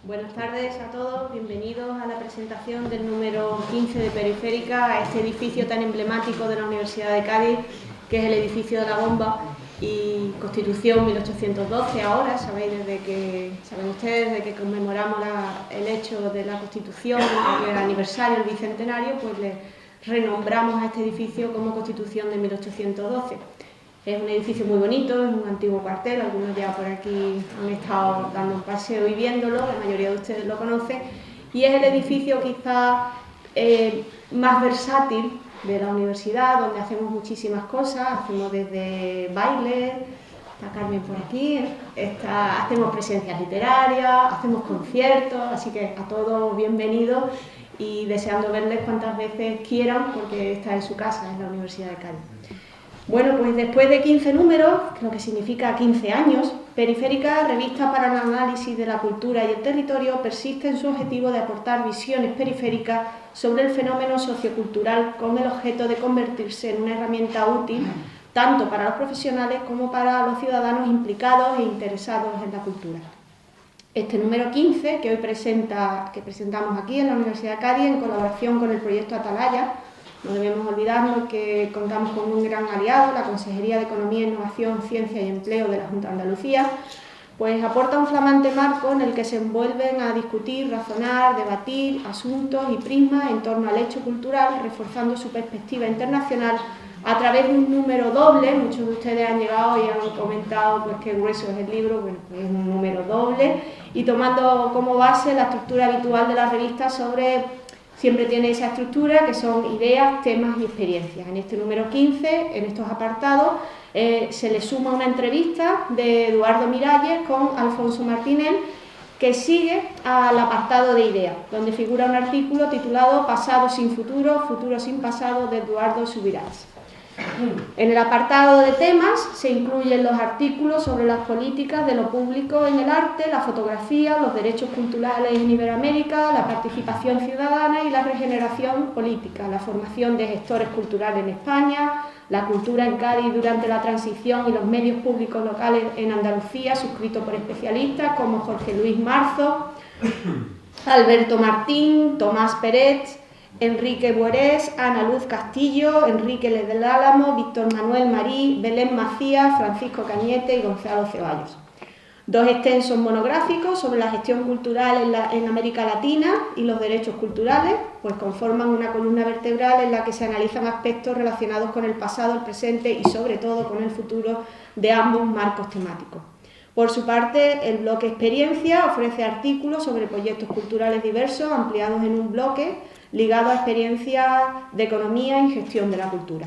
Buenas tardes a todos, bienvenidos a la presentación del número 15 de Periférica, a este edificio tan emblemático de la Universidad de Cádiz, que es el edificio de la Bomba y Constitución 1812. Ahora, saben ustedes, desde que conmemoramos el hecho de la Constitución, el aniversario, el bicentenario, pues le renombramos a este edificio como Constitución de 1812. Es un edificio muy bonito, es un antiguo cuartel, algunos ya por aquí han estado dando un paseo y viéndolo, la mayoría de ustedes lo conocen, y es el edificio quizá más versátil de la universidad, donde hacemos muchísimas cosas, hacemos desde bailes, está Carmen por aquí, hacemos presencias literarias, hacemos conciertos, así que a todos bienvenidos y deseando verles cuantas veces quieran, porque esta es su casa, es la Universidad de Cádiz. Bueno, pues después de 15 números, lo que significa 15 años, Periférica, revista para el análisis de la cultura y el territorio, persiste en su objetivo de aportar visiones periféricas sobre el fenómeno sociocultural con el objeto de convertirse en una herramienta útil tanto para los profesionales como para los ciudadanos implicados e interesados en la cultura. Este número 15, que hoy presentamos aquí en la Universidad de Cádiz en colaboración con el proyecto Atalaya, no debemos olvidarnos que contamos con un gran aliado, la Consejería de Economía, Innovación, Ciencia y Empleo de la Junta de Andalucía, pues aporta un flamante marco en el que se envuelven a discutir, razonar, debatir asuntos y prismas en torno al hecho cultural, reforzando su perspectiva internacional a través de un número doble. Muchos de ustedes han llegado y han comentado pues, qué grueso es el libro, bueno, pues es un número doble, y tomando como base la estructura habitual de la revista siempre tiene esa estructura que son ideas, temas y experiencias. En este número 15, en estos apartados, se le suma una entrevista de Eduardo Miralles con Alfonso Martínez, que sigue al apartado de ideas, donde figura un artículo titulado Pasado sin futuro, futuro sin pasado, de Eduardo Subirats. En el apartado de temas se incluyen los artículos sobre las políticas de lo público en el arte, la fotografía, los derechos culturales en Iberoamérica, la participación ciudadana y la regeneración política, la formación de gestores culturales en España, la cultura en Cádiz durante la transición y los medios públicos locales en Andalucía, suscrito por especialistas como Jorge Luis Marzo, Alberto Martín, Tomás Pérez, Enrique Buerés, Ana Luz Castillo, Enrique del Álamo, Víctor Manuel Marí, Belén Macías, Francisco Cañete y Gonzalo Ceballos. Dos extensos monográficos sobre la gestión cultural en América Latina y los derechos culturales, pues conforman una columna vertebral en la que se analizan aspectos relacionados con el pasado, el presente y sobre todo con el futuro de ambos marcos temáticos. Por su parte, el bloque Experiencia ofrece artículos sobre proyectos culturales diversos ampliados en un bloque ligado a experiencias de economía y gestión de la cultura.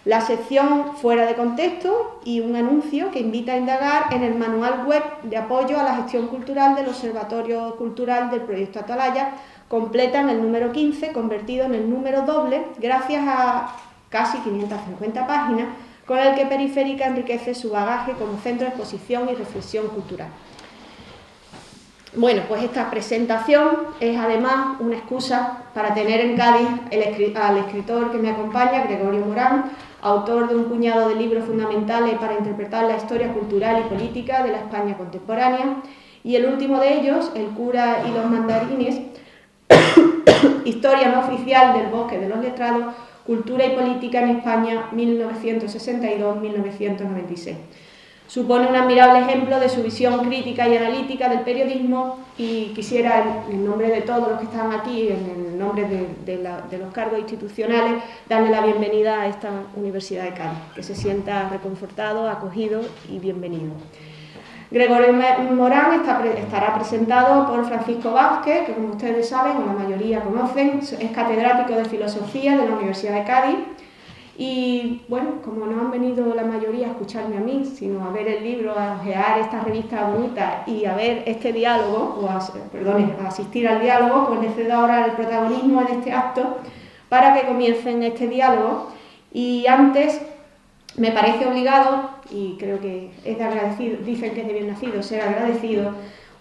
La sección Fuera de contexto y un anuncio que invita a indagar en el manual web de apoyo a la gestión cultural del Observatorio Cultural del Proyecto Atalaya completan el número 15, convertido en el número doble, gracias a casi 550 páginas, con el que Periférica enriquece su bagaje como centro de exposición y reflexión cultural. Bueno, pues esta presentación es además una excusa para tener en Cádiz al escritor que me acompaña, Gregorio Morán, autor de un puñado de libros fundamentales para interpretar la historia cultural y política de la España contemporánea, y el último de ellos, El cura y los mandarines, Historia no oficial del bosque de los letrados, Cultura y política en España 1962-1996. Supone un admirable ejemplo de su visión crítica y analítica del periodismo, y quisiera, en nombre de todos los que están aquí, en el nombre de los cargos institucionales, darle la bienvenida a esta Universidad de Cádiz, que se sienta reconfortado, acogido y bienvenido. Gregorio Morán estará presentado por Francisco Vázquez, que como ustedes saben, o la mayoría conocen, es catedrático de Filosofía de la Universidad de Cádiz. Y bueno, como no han venido la mayoría a escucharme a mí, sino a ver el libro, a ojear esta revista bonita y a ver este diálogo, a asistir al diálogo, pues les cedo ahora el protagonismo en este acto para que comiencen este diálogo. Y antes me parece obligado, y creo que es de agradecido, dicen que es de bien nacido ser agradecido,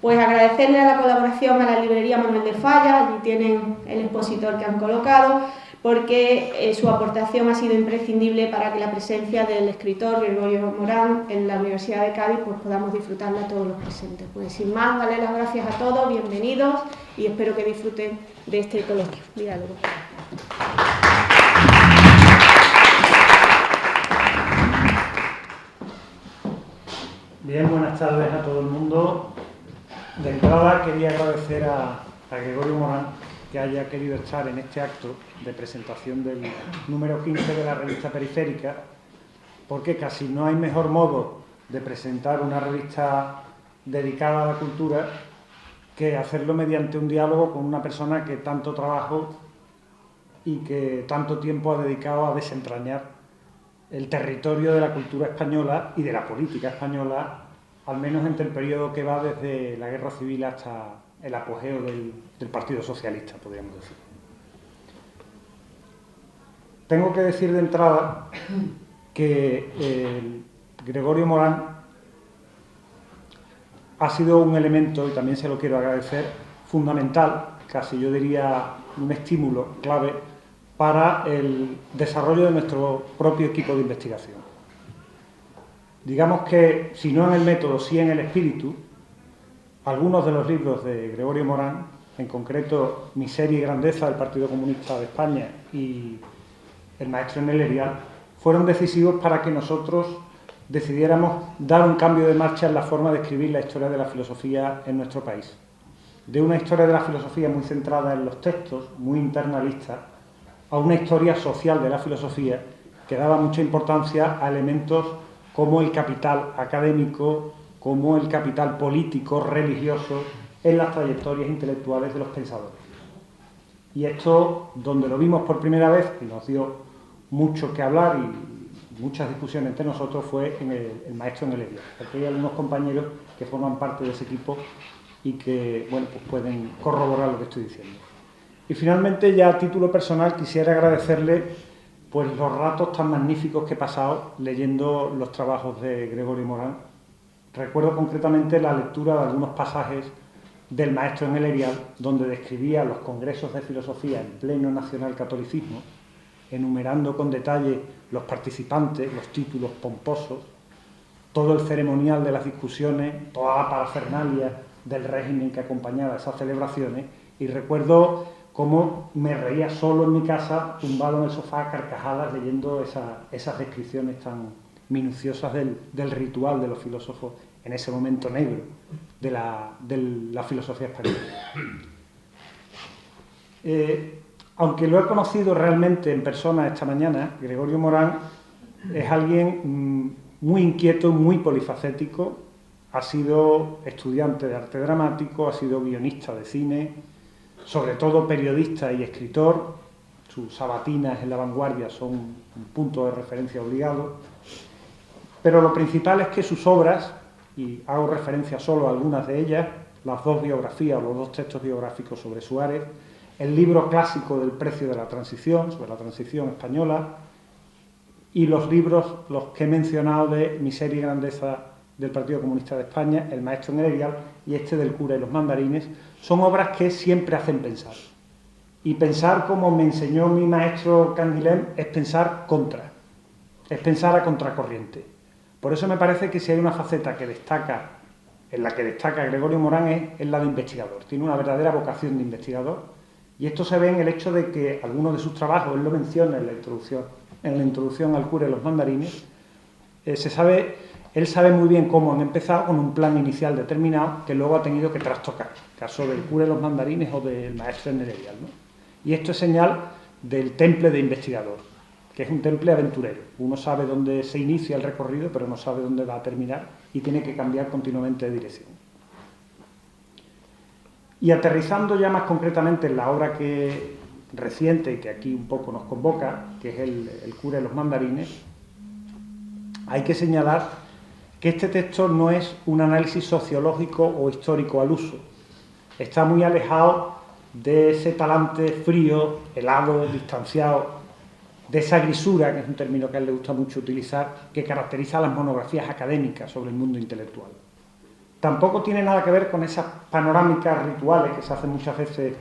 pues agradecerle a la colaboración a la librería Manuel de Falla, allí tienen el expositor que han colocado, porque su aportación ha sido imprescindible para que la presencia del escritor Gregorio Morán en la Universidad de Cádiz pues podamos disfrutarla todos los presentes. Pues sin más, darle las gracias a todos, bienvenidos y espero que disfruten de este coloquio. Diálogo. Bien, buenas tardes a todo el mundo. De entrada quería agradecer a Gregorio Morán que haya querido estar en este acto de presentación del número 15 de la revista Periférica, porque casi no hay mejor modo de presentar una revista dedicada a la cultura que hacerlo mediante un diálogo con una persona que tanto trabajo y que tanto tiempo ha dedicado a desentrañar el territorio de la cultura española y de la política española, al menos entre el periodo que va desde la Guerra Civil hasta el apogeo del Partido Socialista, podríamos decir. Tengo que decir de entrada que Gregorio Morán ha sido un elemento, y también se lo quiero agradecer, fundamental, casi yo diría un estímulo clave para el desarrollo de nuestro propio equipo de investigación. Digamos que, si no en el método, sí en el espíritu, algunos de los libros de Gregorio Morán, en concreto Miseria y Grandeza del Partido Comunista de España y El maestro en el Erial, fueron decisivos para que nosotros decidiéramos dar un cambio de marcha en la forma de escribir la historia de la filosofía en nuestro país. De una historia de la filosofía muy centrada en los textos, muy internalista, a una historia social de la filosofía que daba mucha importancia a elementos como el capital académico, como el capital político, religioso, en las trayectorias intelectuales de los pensadores. Y esto, donde lo vimos por primera vez, y nos dio mucho que hablar y muchas discusiones entre nosotros, fue en el maestro en el Erial. Aquí hay algunos compañeros que forman parte de ese equipo y que, bueno, pues pueden corroborar lo que estoy diciendo. Y finalmente, ya a título personal, quisiera agradecerle pues los ratos tan magníficos que he pasado leyendo los trabajos de Gregorio Morán. Recuerdo concretamente la lectura de algunos pasajes del maestro en el Erial, donde describía los congresos de filosofía en pleno nacional catolicismo, enumerando con detalle los participantes, los títulos pomposos, todo el ceremonial de las discusiones, toda la parafernalia del régimen que acompañaba esas celebraciones, y recuerdo cómo me reía solo en mi casa, tumbado en el sofá a carcajadas, leyendo esas descripciones tan minuciosas del ritual de los filósofos en ese momento negro de la filosofía española. Aunque lo he conocido realmente en persona esta mañana, Gregorio Morán es alguien muy inquieto, muy polifacético, ha sido estudiante de arte dramático, ha sido guionista de cine, sobre todo periodista y escritor. Sus sabatinas en La Vanguardia son un punto de referencia obligado. Pero lo principal es que sus obras, y hago referencia solo a algunas de ellas, las dos biografías o los dos textos biográficos sobre Suárez, el libro clásico del precio de la transición, sobre la transición española, y los libros, los que he mencionado, de Miseria y Grandeza del Partido Comunista de España, El maestro en el Erial y este del cura y los mandarines, son obras que siempre hacen pensar. Y pensar, como me enseñó mi maestro Canguilhem, es pensar contra, es pensar a contracorriente. Por eso me parece que si hay una faceta que destaca, en la que destaca Gregorio Morán, es la de investigador. Tiene una verdadera vocación de investigador, y esto se ve en el hecho de que algunos de sus trabajos, él lo menciona en la introducción al cura y los mandarines, él sabe muy bien cómo han empezado con un plan inicial determinado que luego ha tenido que trastocar, caso del cura y los mandarines o del maestro en el Erial, ¿no? Y esto es señal del temple de investigador, que es un temple aventurero. Uno sabe dónde se inicia el recorrido, pero no sabe dónde va a terminar y tiene que cambiar continuamente de dirección. Y aterrizando ya más concretamente en la obra reciente, que aquí un poco nos convoca, que es el cura y los mandarines, hay que señalar que este texto no es un análisis sociológico o histórico al uso. Está muy alejado de ese talante frío, helado, distanciado, de esa grisura, que es un término que a él le gusta mucho utilizar, que caracteriza las monografías académicas sobre el mundo intelectual. Tampoco tiene nada que ver con esas panorámicas rituales que se hacen muchas veces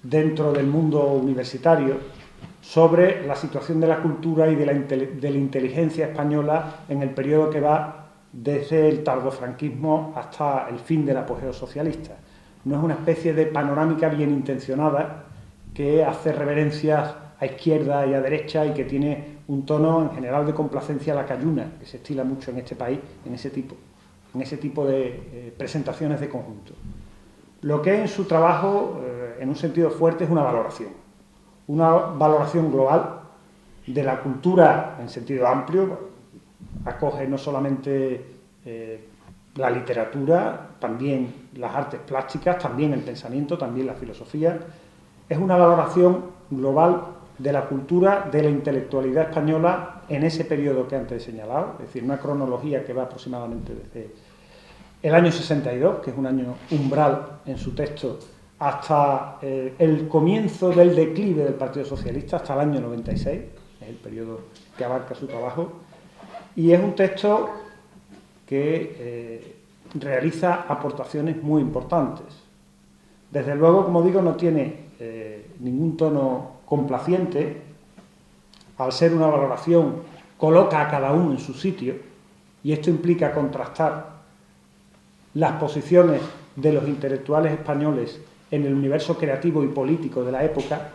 dentro del mundo universitario, sobre la situación de la cultura y de la inteligencia española en el periodo que va desde el tardofranquismo hasta el fin del apogeo socialista. No es una especie de panorámica bien intencionada que hace reverencias a izquierda y a derecha y que tiene un tono en general de complacencia lacayuna, que se estila mucho en este país en ese tipo de presentaciones de conjunto. Lo que es en su trabajo, en un sentido fuerte, es una valoración global de la cultura en sentido amplio. Acoge no solamente la literatura, también las artes plásticas, también el pensamiento, también la filosofía. Es una valoración global de la cultura, de la intelectualidad española en ese periodo que antes he señalado, es decir, una cronología que va aproximadamente desde el año 62, que es un año umbral en su texto, hasta el comienzo del declive del Partido Socialista, hasta el año 96, es el periodo que abarca su trabajo, y es un texto que realiza aportaciones muy importantes. Desde luego, como digo, no tiene ningún tono complaciente. Al ser una valoración, coloca a cada uno en su sitio, y esto implica contrastar las posiciones de los intelectuales españoles en el universo creativo y político de la época,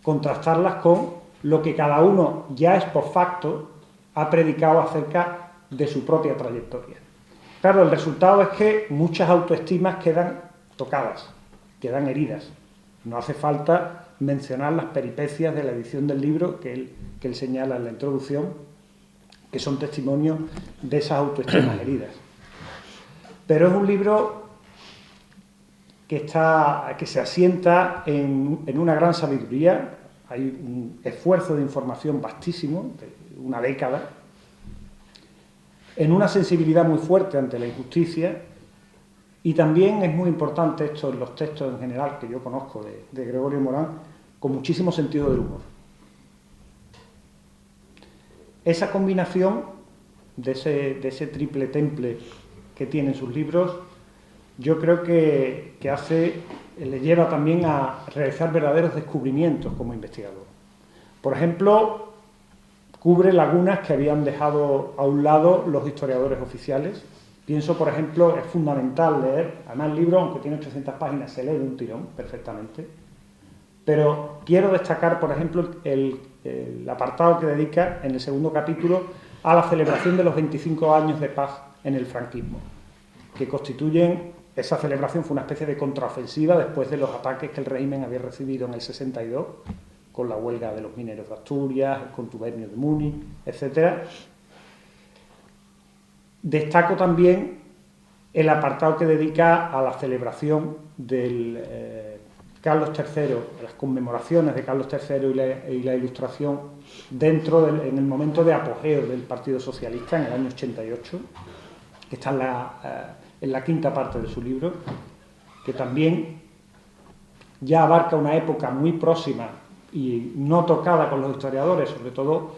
contrastarlas con lo que cada uno ya es por facto ha predicado acerca de su propia trayectoria. Claro, el resultado es que muchas autoestimas quedan tocadas, quedan heridas. No hace falta mencionar las peripecias de la edición del libro que él señala en la introducción, que son testimonios de esas autoestimas heridas. Pero es un libro que se asienta en una gran sabiduría. Hay un esfuerzo de información vastísimo, de una década, en una sensibilidad muy fuerte ante la injusticia, y también es muy importante esto en los textos en general que yo conozco de Gregorio Morán, con muchísimo sentido del humor. Esa combinación de ese triple temple que tienen sus libros, yo creo que le lleva también a realizar verdaderos descubrimientos como investigador. Por ejemplo, cubre lagunas que habían dejado a un lado los historiadores oficiales. Pienso, por ejemplo, es fundamental leer, además el libro, aunque tiene 800 páginas, se lee de un tirón perfectamente, pero quiero destacar, por ejemplo, el apartado que dedica en el segundo capítulo a la celebración de los 25 años de paz en el franquismo, que constituyen, esa celebración fue una especie de contraofensiva después de los ataques que el régimen había recibido en el 62, con la huelga de los mineros de Asturias, el contubernio de Múnich, etc. Destaco también el apartado que dedica a la celebración del Carlos III, las conmemoraciones de Carlos III y la Ilustración en el momento de apogeo del Partido Socialista en el año 88, que está en la quinta parte de su libro, que también ya abarca una época muy próxima y no tocada con los historiadores, sobre todo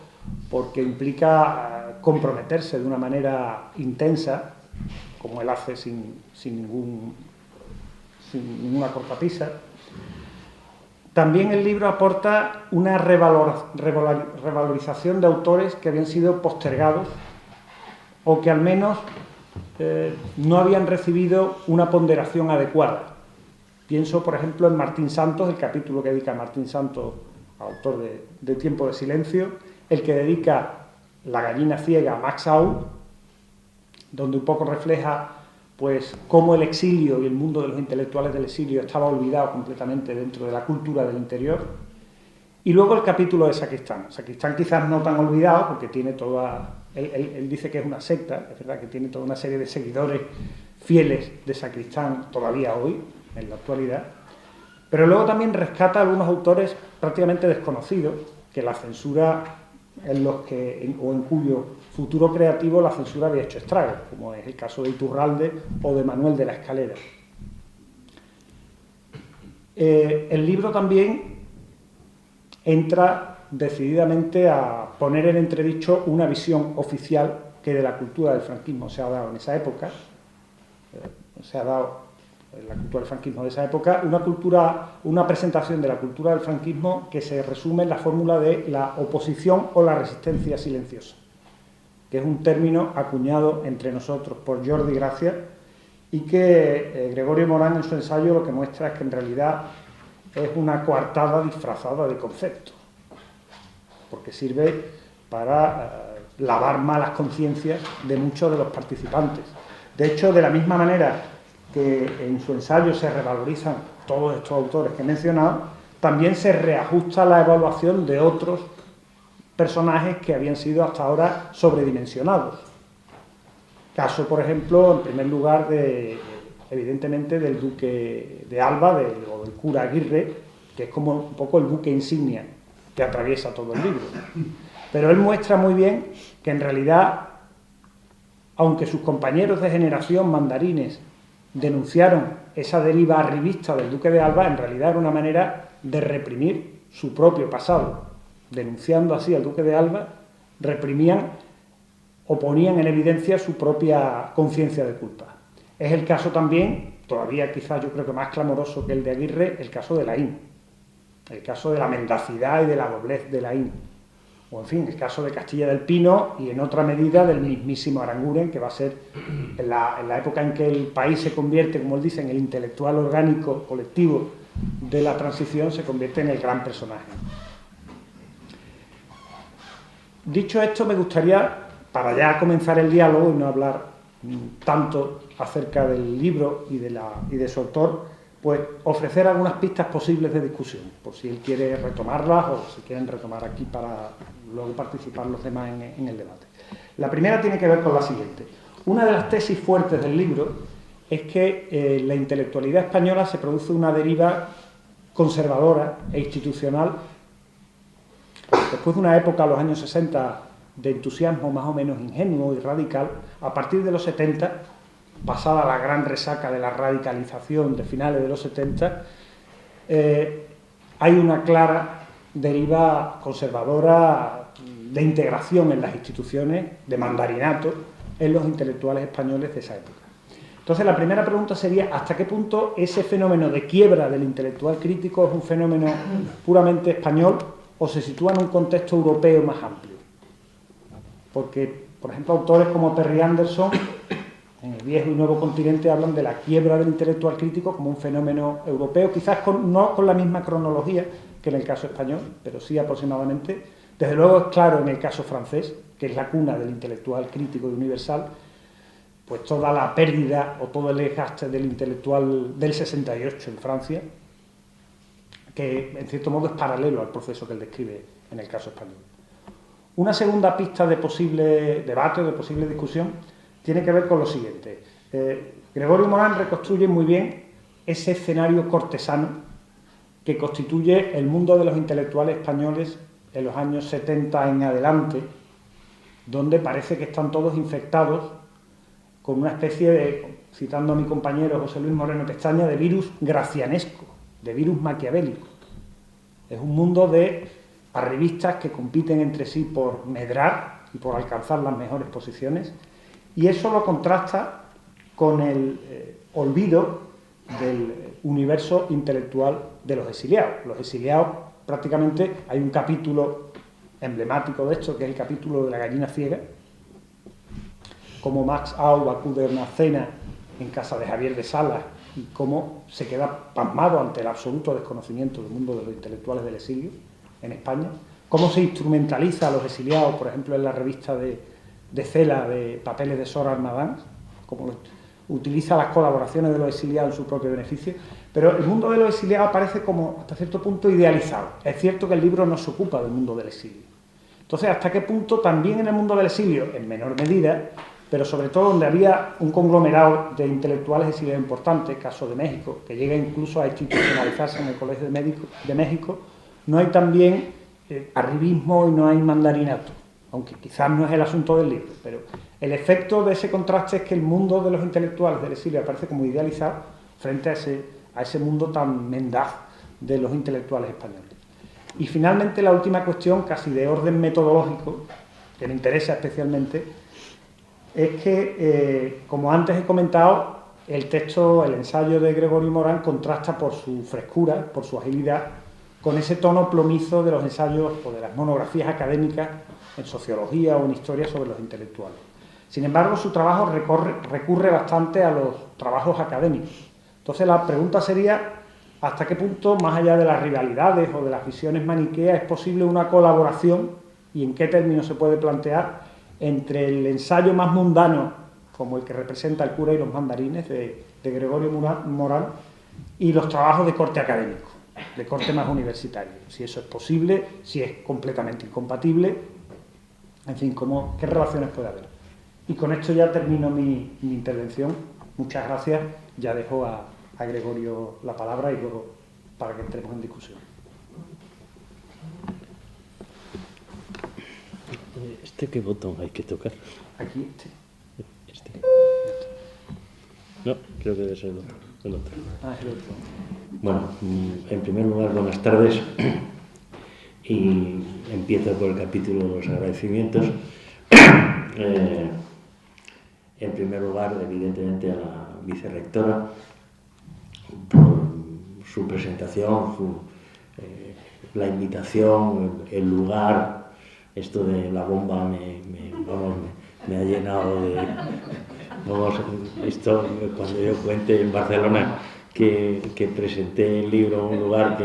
porque implica comprometerse de una manera intensa, como él hace sin ninguna cortapisa. También el libro aporta una revalorización de autores que habían sido postergados o que al menos no habían recibido una ponderación adecuada. Pienso, por ejemplo, en Martín Santos, el capítulo que dedica a Martín Santos, autor de Tiempo de Silencio, el que dedica La gallina ciega a Max Aub, donde un poco refleja pues cómo el exilio y el mundo de los intelectuales del exilio estaba olvidado completamente dentro de la cultura del interior. Y luego el capítulo de Sacristán. Sacristán quizás no tan olvidado, porque tiene toda... Él dice que es una secta, es verdad que tiene toda una serie de seguidores fieles de Sacristán todavía hoy, en la actualidad, pero luego también rescata a algunos autores prácticamente desconocidos, que la censura en cuyo futuro creativo la censura había hecho estragos, como es el caso de Iturralde o de Manuel de la Escalera. El libro también entra decididamente a poner en entredicho una visión oficial que de la cultura del franquismo se ha dado en esa época, se ha dado la cultura del franquismo de esa época, una presentación de la cultura del franquismo que se resume en la fórmula de la oposición o la resistencia silenciosa, que es un término acuñado entre nosotros por Jordi Gracia y que Gregorio Morán en su ensayo lo que muestra es que en realidad es una coartada disfrazada de concepto, porque sirve para lavar malas conciencias de muchos de los participantes. De hecho, de la misma manera que en su ensayo se revalorizan todos estos autores que he mencionado, también se reajusta la evaluación de otros personajes que habían sido hasta ahora sobredimensionados. Caso, por ejemplo, en primer lugar, evidentemente, del duque de Alba o del cura Aguirre, que es como un poco el buque insignia que atraviesa todo el libro. Pero él muestra muy bien que en realidad, aunque sus compañeros de generación mandarines denunciaron esa deriva arribista del duque de Alba, en realidad era una manera de reprimir su propio pasado. Denunciando así al duque de Alba, reprimían o ponían en evidencia su propia conciencia de culpa. Es el caso también, todavía quizás yo creo que más clamoroso que el de Aguirre, el caso de Laín, el caso de la mendacidad y de la doblez de Laín, o en fin, el caso de Castilla del Pino y en otra medida del mismísimo Aranguren, que va a ser en la época en que el país se convierte, como él dice, en el intelectual orgánico colectivo de la transición, se convierte en el gran personaje. Dicho esto, me gustaría, para ya comenzar el diálogo y no hablar tanto acerca del libro y de su autor, pues ofrecer algunas pistas posibles de discusión, por si él quiere retomarlas o si quieren retomar aquí para luego participar los demás en el debate. La primera tiene que ver con la siguiente. Una de las tesis fuertes del libro es que en la intelectualidad española se produce una deriva conservadora e institucional después de una época, los años 60, de entusiasmo más o menos ingenuo y radical. A partir de los 70, pasada la gran resaca de la radicalización de finales de los 70, hay una clara deriva conservadora de integración en las instituciones, de mandarinato, en los intelectuales españoles de esa época. Entonces, la primera pregunta sería, ¿hasta qué punto ese fenómeno de quiebra del intelectual crítico es un fenómeno puramente español o se sitúa en un contexto europeo más amplio? Porque, por ejemplo, autores como Perry Anderson, en El viejo y nuevo continente, hablan de la quiebra del intelectual crítico como un fenómeno europeo, quizás no con la misma cronología que en el caso español, pero sí aproximadamente. Desde luego es claro en el caso francés, que es la cuna del intelectual crítico y universal, pues toda la pérdida o todo el desgaste del intelectual del 68 en Francia, que en cierto modo es paralelo al proceso que él describe en el caso español. Una segunda pista de posible debate o de posible discusión tiene que ver con lo siguiente. Gregorio Morán reconstruye muy bien ese escenario cortesano que constituye el mundo de los intelectuales españoles en los años 70 en adelante, donde parece que están todos infectados con una especie de, citando a mi compañero José Luis Moreno Pestaña, de virus gracianesco, de virus maquiavélico. Es un mundo de arribistas que compiten entre sí por medrar y por alcanzar las mejores posiciones, y eso lo contrasta con el olvido del universo intelectual de los exiliados. Los exiliados, prácticamente, hay un capítulo emblemático de esto, que es el capítulo de la gallina ciega, como Max Aub acude a una cena en casa de Javier de Salas y cómo se queda pasmado ante el absoluto desconocimiento del mundo de los intelectuales del exilio en España, cómo se instrumentaliza a los exiliados, por ejemplo, en la revista de Cela de Papeles de Sor Armadán, cómo utiliza las colaboraciones de los exiliados en su propio beneficio, pero el mundo de los exiliados aparece como, hasta cierto punto, idealizado. Es cierto que el libro no se ocupa del mundo del exilio. Entonces, ¿hasta qué punto también en el mundo del exilio, en menor medida, pero sobre todo donde había un conglomerado de intelectuales exiliados importantes, caso de México, que llega incluso a institucionalizarse en el Colegio de México, no hay también arribismo y no hay mandarinato, aunque quizás no es el asunto del libro, pero el efecto de ese contraste es que el mundo de los intelectuales del exilio aparece como idealizado frente a ese mundo tan mendaz de los intelectuales españoles. Y finalmente la última cuestión, casi de orden metodológico, que me interesa especialmente, es que, como antes he comentado, el texto, el ensayo de Gregorio Morán contrasta por su frescura, por su agilidad, con ese tono plomizo de los ensayos o de las monografías académicas en sociología o en historia sobre los intelectuales. Sin embargo, su trabajo recurre bastante a los trabajos académicos. Entonces, la pregunta sería, ¿hasta qué punto, más allá de las rivalidades o de las visiones maniqueas, es posible una colaboración y en qué términos se puede plantear entre el ensayo más mundano, como el que representa El cura y los mandarines, de Gregorio Morán, y los trabajos de corte académico, de corte más universitario? Si eso es posible, si es completamente incompatible, en fin, ¿qué relaciones puede haber? Y con esto ya termino mi intervención. Muchas gracias. Ya dejo a Gregorio la palabra y luego para que entremos en discusión. ¿Qué botón hay que tocar? Aquí, Este. No, creo que debe ser el otro. El otro. Ah, es el otro. Bueno, en primer lugar, buenas tardes. Y empiezo por el capítulo de los agradecimientos. En primer lugar, evidentemente, a la vicerrectora por su presentación, la invitación, el lugar. Esto de la bomba me ha llenado de... esto, cuando yo cuente en Barcelona que presenté el libro en un lugar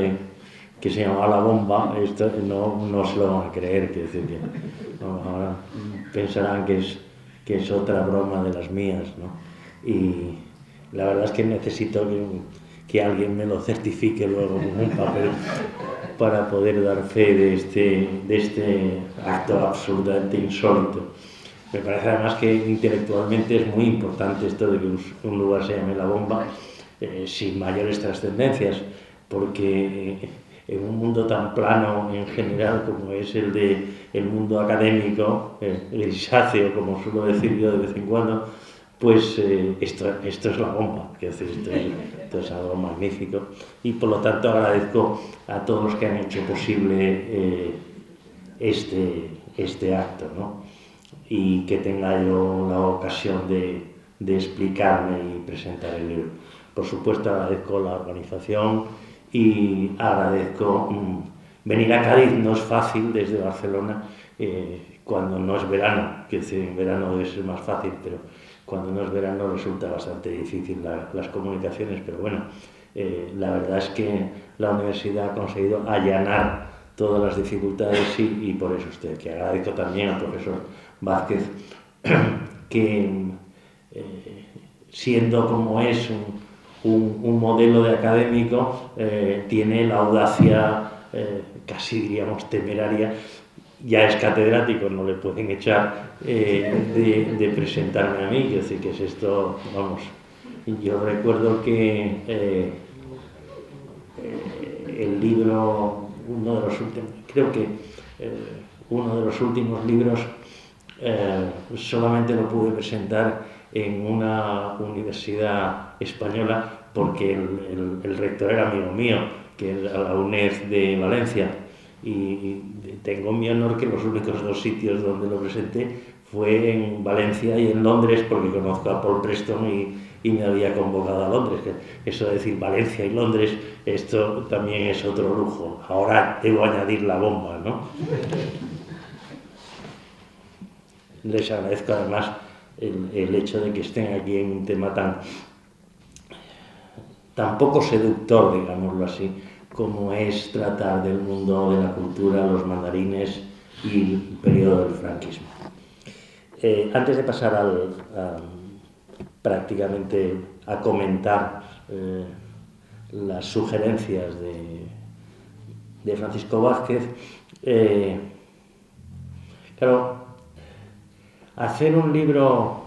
que se llamaba La Bomba, esto no se lo van a creer, quiero decir que ahora pensarán que es otra broma de las mías, ¿no? Y la verdad es que necesito que alguien me lo certifique luego con un papel para poder dar fe de este acto absolutamente insólito. Me parece además que intelectualmente es muy importante esto de que un lugar se llame La Bomba, sin mayores trascendencias, porque en un mundo tan plano en general como es el mundo académico, grisáceo, como suelo decir yo de vez en cuando, pues esto es la bomba, quiero decir, esto es algo magnífico, y por lo tanto agradezco a todos los que han hecho posible este acto, ¿no? Y que tenga yo la ocasión de explicarme y presentar el libro. Por supuesto agradezco la organización y agradezco venir a Cádiz. No es fácil desde Barcelona cuando no es verano, que en verano debe ser más fácil, pero cuando no es verano resulta bastante difícil las comunicaciones, pero bueno, la verdad es que la universidad ha conseguido allanar todas las dificultades y por eso estoy aquí. Agradezco también al profesor Vázquez que siendo como es un modelo de académico, tiene la audacia casi diríamos temeraria, ya es catedrático, no le pueden echar, de presentarme a mí, quiero decir que es esto, vamos, yo recuerdo que el libro, uno de los últimos libros, solamente lo pude presentar en una universidad española porque el rector era amigo mío, que era la UNED de Valencia, y tengo mi honor que los únicos dos sitios donde lo presenté fue en Valencia y en Londres, porque conozco a Paul Preston y me había convocado a Londres. Eso de decir Valencia y Londres, esto también es otro lujo. Ahora debo añadir La Bomba, ¿no? Les agradezco además el hecho de que estén aquí en un tema tan poco seductor, digámoslo así, como es tratar del mundo de la cultura, los mandarines y el periodo del franquismo. Antes de pasar prácticamente a comentar las sugerencias de Francisco Vázquez, claro, hacer un libro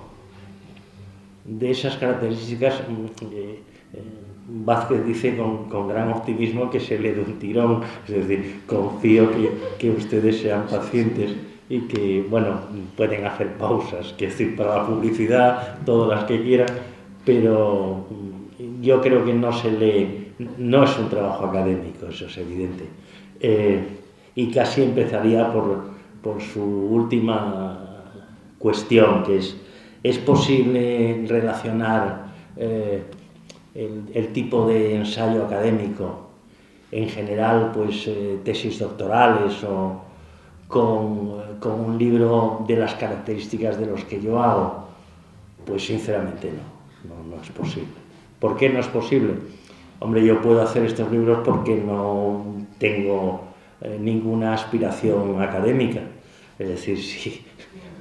de esas características, Vázquez dice con gran optimismo que se le da un tirón, es decir, confío que ustedes sean pacientes y que, bueno, pueden hacer pausas, que es decir, para la publicidad, todas las que quieran, pero yo creo que no es un trabajo académico, eso es evidente. Y casi empezaría por su última cuestión, que es posible relacionar el tipo de ensayo académico, en general, pues tesis doctorales o con un libro de las características de los que yo hago, pues sinceramente no es posible. ¿Por qué no es posible? Hombre, yo puedo hacer estos libros porque no tengo ninguna aspiración académica. Es decir, si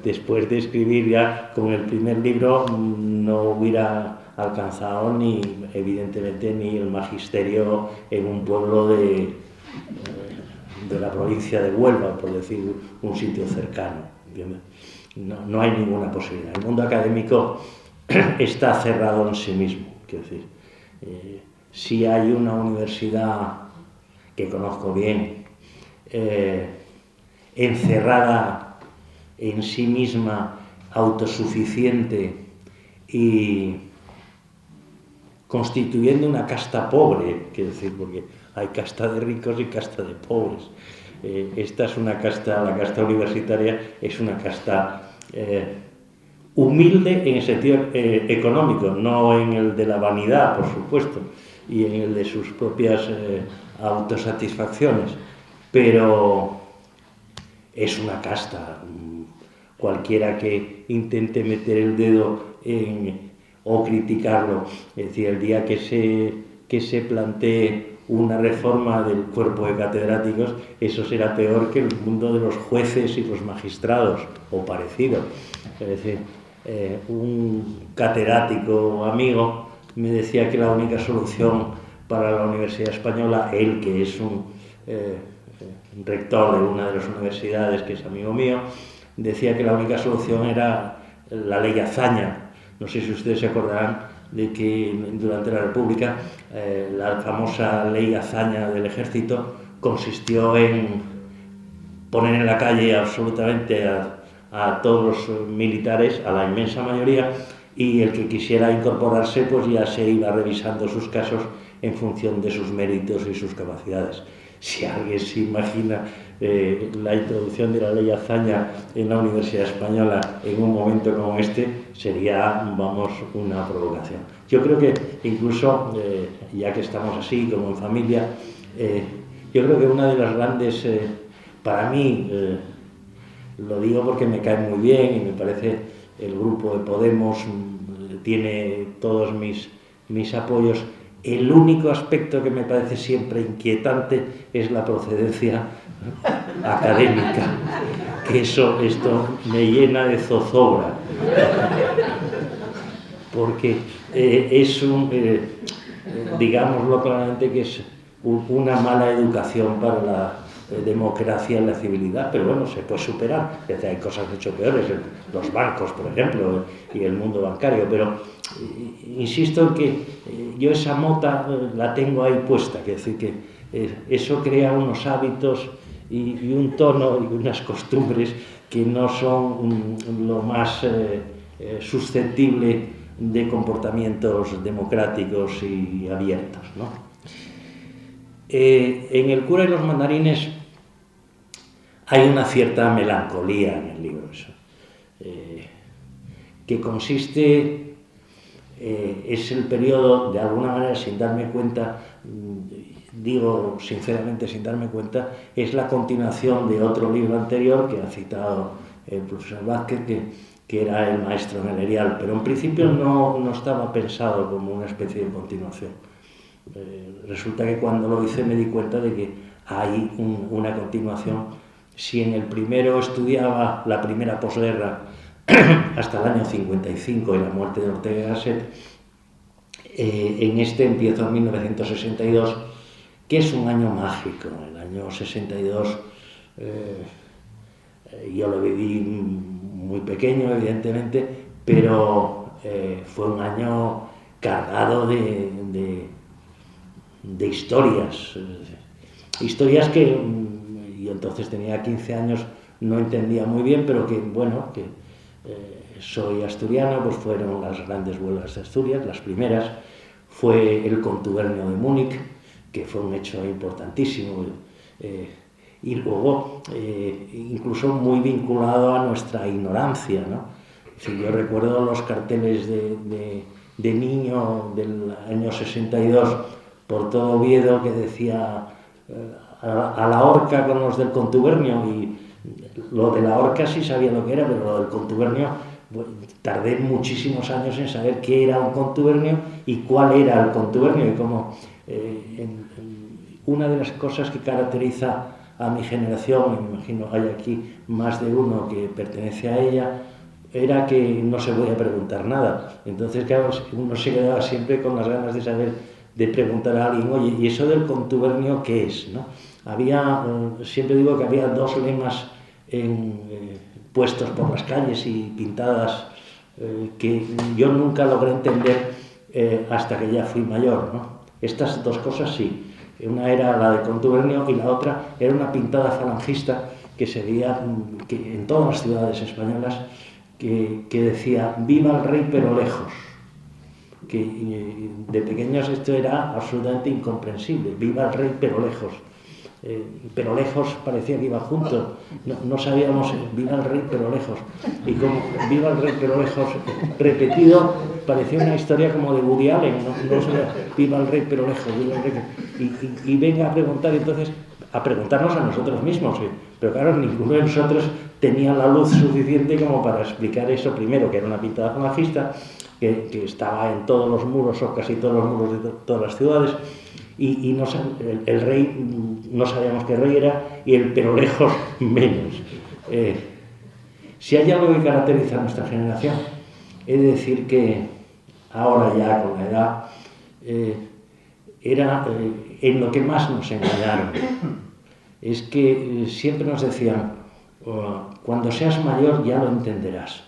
después de escribir ya con el primer libro no hubiera alcanzado evidentemente ni el magisterio en un pueblo de la provincia de Huelva, por decir un sitio cercano, ¿entiendes? No hay ninguna posibilidad. El mundo académico está cerrado en sí mismo. Quiero decir, si hay una universidad que conozco bien, encerrada en sí misma, autosuficiente y constituyendo una casta pobre, quiero decir, porque hay casta de ricos y casta de pobres. Esta es una casta, la casta universitaria es una casta humilde en el sentido económico, no en el de la vanidad, por supuesto, y en el de sus propias autosatisfacciones, pero es una casta. Cualquiera que intente meter el dedo o criticarlo, es decir, el día que se plantee una reforma del cuerpo de catedráticos, eso será peor que el mundo de los jueces y los magistrados, o parecido. Es decir, un catedrático amigo me decía que la única solución para la Universidad Española, él que es un rector de una de las universidades, que es amigo mío, decía que la única solución era la ley Azaña. No sé si ustedes se acordarán de que durante la República la famosa ley Azaña del Ejército consistió en poner en la calle absolutamente a todos los militares, a la inmensa mayoría, y el que quisiera incorporarse pues ya se iba revisando sus casos en función de sus méritos y sus capacidades. Si alguien se imagina la introducción de la ley Azaña en la Universidad Española en un momento como este, sería, vamos, una provocación. Yo creo que incluso, ya que estamos así, como en familia, yo creo que una de las grandes, para mí, lo digo porque me cae muy bien y me parece el grupo de Podemos tiene todos mis apoyos. El único aspecto que me parece siempre inquietante es la procedencia académica, que esto me llena de zozobra, porque es digámoslo claramente, que es una mala educación para la democracia y la civilidad, pero bueno, se puede superar. Hay cosas mucho peores, los bancos, por ejemplo, y el mundo bancario, pero insisto en que yo esa mota la tengo ahí puesta, que decir que eso crea unos hábitos y un tono y unas costumbres que no son lo más susceptible de comportamientos democráticos y abiertos, ¿no? En El cura y los mandarines hay una cierta melancolía en el libro, que consiste, es el periodo, de alguna manera, sin darme cuenta, digo sinceramente sin darme cuenta, es la continuación de otro libro anterior que ha citado el profesor Vázquez, que era El maestro en el Erial, pero en principio no estaba pensado como una especie de continuación. Resulta que cuando lo hice me di cuenta de que hay una continuación. Si en el primero estudiaba la primera posguerra hasta el año 55 y la muerte de Ortega y Gasset, en este empiezo en 1962, que es un año mágico. El año 62 yo lo viví muy pequeño, evidentemente, pero fue un año cargado de historias que yo entonces tenía 15 años, no entendía muy bien, pero que, bueno, que soy asturiano, pues fueron las grandes huelgas de Asturias, las primeras, fue el contubernio de Múnich, que fue un hecho importantísimo, y luego incluso muy vinculado a nuestra ignorancia, ¿no? Si yo recuerdo los carteles de niño del año 62 por todo Oviedo que decía a la horca con los del contubernio, y lo de la horca sí sabía lo que era, pero lo del contubernio pues, tardé muchísimos años en saber qué era un contubernio y cuál era el contubernio, y cómo una de las cosas que caracteriza a mi generación, y me imagino hay aquí más de uno que pertenece a ella, era que no se podía preguntar nada. Entonces, claro, uno se quedaba siempre con las ganas de saber, de preguntar a alguien, oye, ¿y eso del contubernio qué es? ¿No? Había, siempre digo que había dos lemas puestos por las calles y pintadas que yo nunca logré entender hasta que ya fui mayor, ¿no? Estas dos cosas sí. Una era la de contubernio y la otra era una pintada falangista que se veía en todas las ciudades españolas, que decía viva el rey pero lejos, que de pequeños esto era absolutamente incomprensible, viva el rey pero lejos parecía que iba junto, no sabíamos viva el rey pero lejos, y como viva el rey pero lejos repetido parecía una historia como de Woody Allen, no sabía, viva el rey pero lejos, viva el rey, y venga a preguntar, entonces a preguntarnos a nosotros mismos, pero claro, ninguno de nosotros tenía la luz suficiente como para explicar eso. Primero, que era una pintada falangista, que estaba en todos los muros o casi todos los muros de todas las ciudades, y no, el rey, no sabíamos qué rey era, y el pero lejos menos. Si hay algo que caracteriza a nuestra generación, he de decir que ahora ya con la edad era en lo que más nos engañaron. Es que siempre nos decían, cuando seas mayor ya lo entenderás.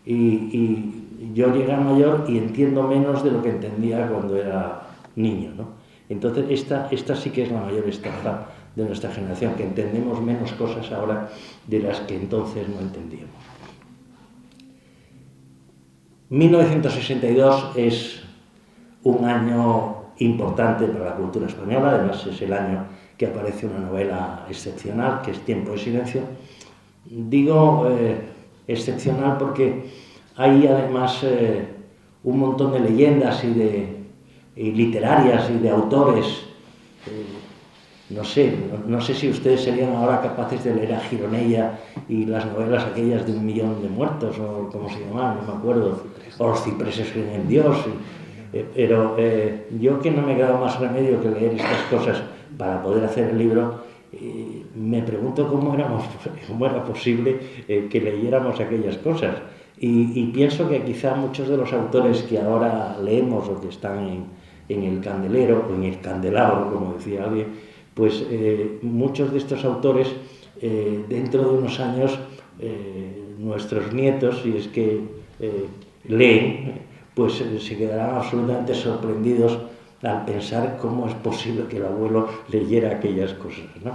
Y yo llegué a mayor y entiendo menos de lo que entendía cuando era niño, ¿no? Entonces esta sí que es la mayor estafa de nuestra generación, que entendemos menos cosas ahora de las que entonces no entendíamos. 1962 es un año importante para la cultura española, además es el año que aparece una novela excepcional, que es Tiempo de silencio. Digo excepcional porque hay además un montón de leyendas y literarias y de autores. No sé si ustedes serían ahora capaces de leer a Gironella y las novelas aquellas de 1 millón de muertos, o como se llamaban, no me acuerdo, o Los cipreses creen en Dios. Pero yo, que no me queda más remedio que leer estas cosas para poder hacer el libro, me pregunto cómo era posible que leyéramos aquellas cosas. Y pienso que quizá muchos de los autores que ahora leemos o que están en el candelero o en el candelabro, como decía alguien, pues muchos de estos autores dentro de unos años nuestros nietos, si es que leen, pues se quedarán absolutamente sorprendidos al pensar cómo es posible que el abuelo leyera aquellas cosas, ¿no?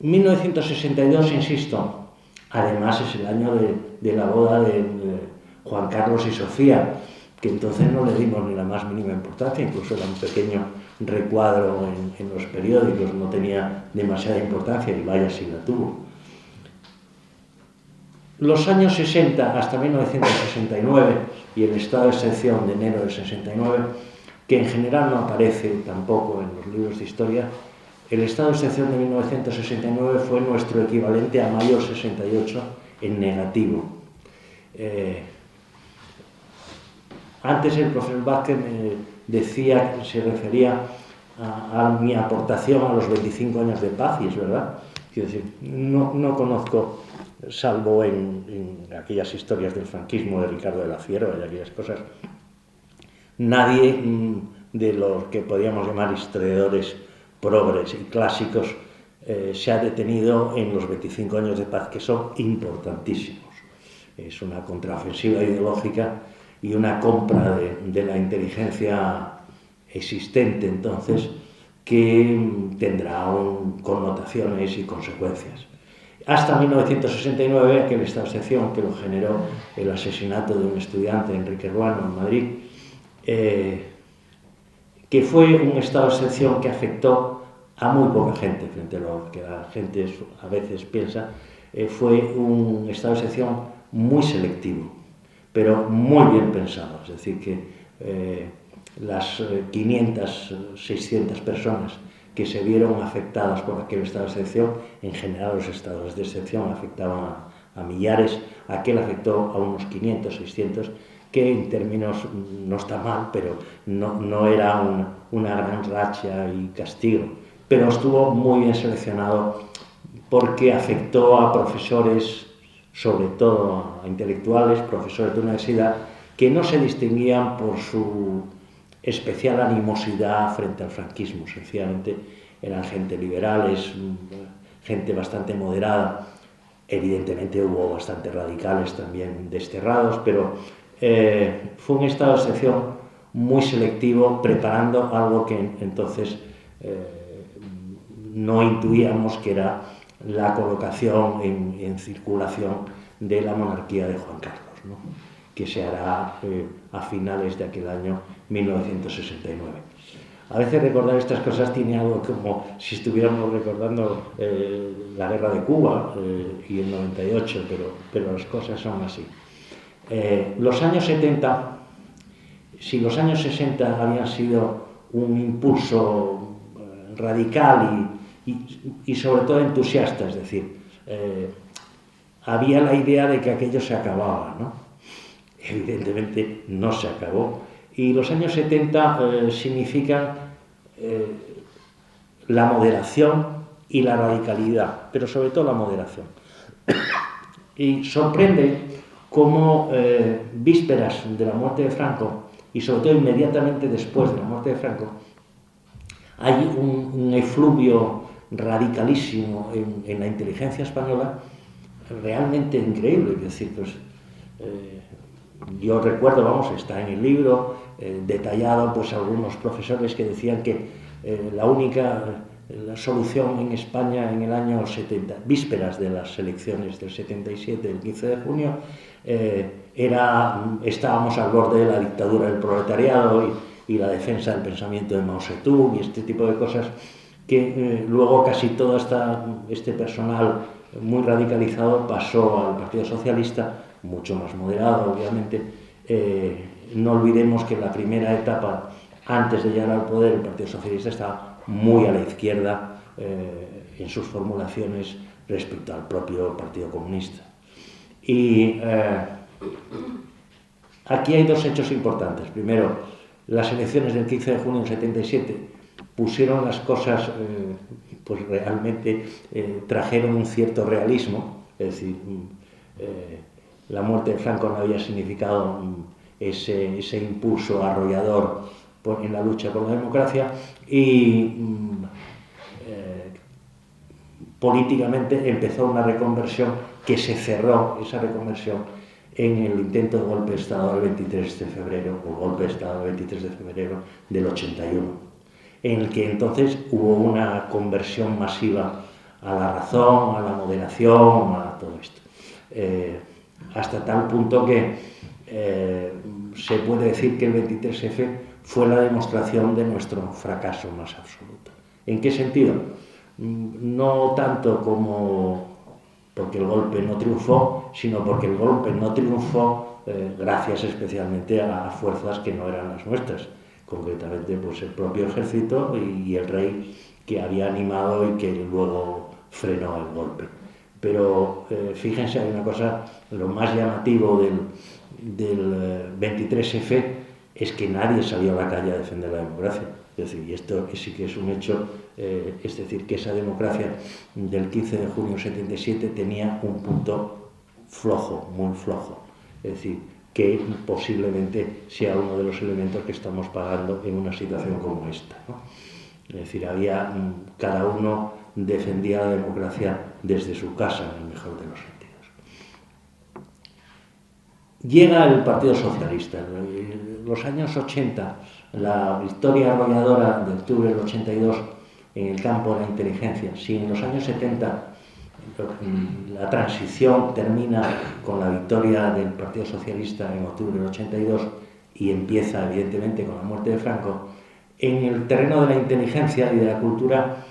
1962, insisto, además es el año de la boda de Juan Carlos y Sofía, que entonces no le dimos ni la más mínima importancia, incluso era un pequeño recuadro en los periódicos, no tenía demasiada importancia, y vaya si la tuvo. Los años 60 hasta 1969 y el estado de excepción de enero del 69, que en general no aparece tampoco en los libros de historia, el estado de excepción de 1969 fue nuestro equivalente a mayo 68 en negativo. Antes el profesor Vázquez me decía, se refería a mi aportación a los 25 años de paz, y es verdad. Quiero decir, no conozco, salvo en aquellas historias del franquismo de Ricardo de la Fierro y aquellas cosas, nadie de los que podíamos llamar historiadores progres y clásicos se ha detenido en los 25 años de paz, que son importantísimos. Es una contraofensiva ideológica y una compra de la inteligencia existente entonces, que tendrá connotaciones y consecuencias. Hasta 1969, aquel estado de excepción que lo generó el asesinato de un estudiante, Enrique Ruano, en Madrid, que fue un estado de excepción que afectó a muy poca gente, frente a lo que la gente a veces piensa, fue un estado de excepción muy selectivo, pero muy bien pensado. Es decir, que las 500, 600 personas que se vieron afectadas por aquel estado de excepción, en general los estados de excepción afectaban a millares, aquel afectó a unos 500, 600, que en términos no está mal, pero no era una gran racha y castigo, pero estuvo muy bien seleccionado porque afectó a profesores, sobre todo a intelectuales, profesores de universidad, que no se distinguían por su especial animosidad frente al franquismo. Sencillamente eran gente liberales, gente bastante moderada. Evidentemente hubo bastante radicales también desterrados, pero fue un estado de excepción muy selectivo, preparando algo que entonces no intuíamos, que era la colocación en circulación de la monarquía de Juan Carlos, ¿no?, que se hará a finales de aquel año 1969. A veces recordar estas cosas tiene algo como si estuviéramos recordando la guerra de Cuba y el 98, pero las cosas son así. Los años 70, si los años 60 habían sido un impulso radical y sobre todo entusiasta, es decir, había la idea de que aquello se acababa, ¿no? Evidentemente no se acabó. Y los años 70 significan la moderación y la radicalidad, pero sobre todo la moderación. Y sorprende cómo vísperas de la muerte de Franco, y sobre todo inmediatamente después de la muerte de Franco, hay un efluvio radicalísimo en la inteligencia española realmente increíble. Es decir, pues, yo recuerdo, vamos, está en el libro detallado, pues algunos profesores que decían que la solución en España en el año 70, vísperas de las elecciones del 77, el 15 de junio, estábamos al borde de la dictadura del proletariado y la defensa del pensamiento de Mao Zedong y este tipo de cosas, que luego casi todo este personal muy radicalizado pasó al Partido Socialista, mucho más moderado, obviamente. No olvidemos que en la primera etapa, antes de llegar al poder, el Partido Socialista estaba muy a la izquierda en sus formulaciones respecto al propio Partido Comunista. Y aquí hay dos hechos importantes. Primero, las elecciones del 15 de junio del 77 pusieron las cosas, pues realmente trajeron un cierto realismo, es decir, la muerte de Franco no había significado ese impulso arrollador en la lucha por la democracia, y políticamente empezó una reconversión que se cerró, esa reconversión, en el intento de golpe de Estado del 23 de febrero, o golpe de Estado del 23 de febrero del 81, en el que entonces hubo una conversión masiva a la razón, a la moderación, a todo esto. Hasta tal punto que se puede decir que el 23F fue la demostración de nuestro fracaso más absoluto. ¿En qué sentido? No tanto como porque el golpe no triunfó, sino porque el golpe no triunfó gracias especialmente a fuerzas que no eran las nuestras, concretamente pues el propio ejército y el rey, que había animado y que luego frenó el golpe. Pero fíjense, hay una cosa, lo más llamativo del 23F es que nadie salió a la calle a defender la democracia. Es decir, y esto sí que es un hecho, es decir, que esa democracia del 15 de junio del 77 tenía un punto flojo, muy flojo. Es decir, que posiblemente sea uno de los elementos que estamos pagando en una situación como esta, ¿no? Es decir, cada uno defendía la democracia desde su casa, en el mejor de los sentidos. Llega el Partido Socialista. En los años 80, la victoria arrolladora de octubre del 82 en el campo de la inteligencia. Si en los años 70 la transición termina con la victoria del Partido Socialista en octubre del 82 y empieza evidentemente con la muerte de Franco, en el terreno de la inteligencia y de la cultura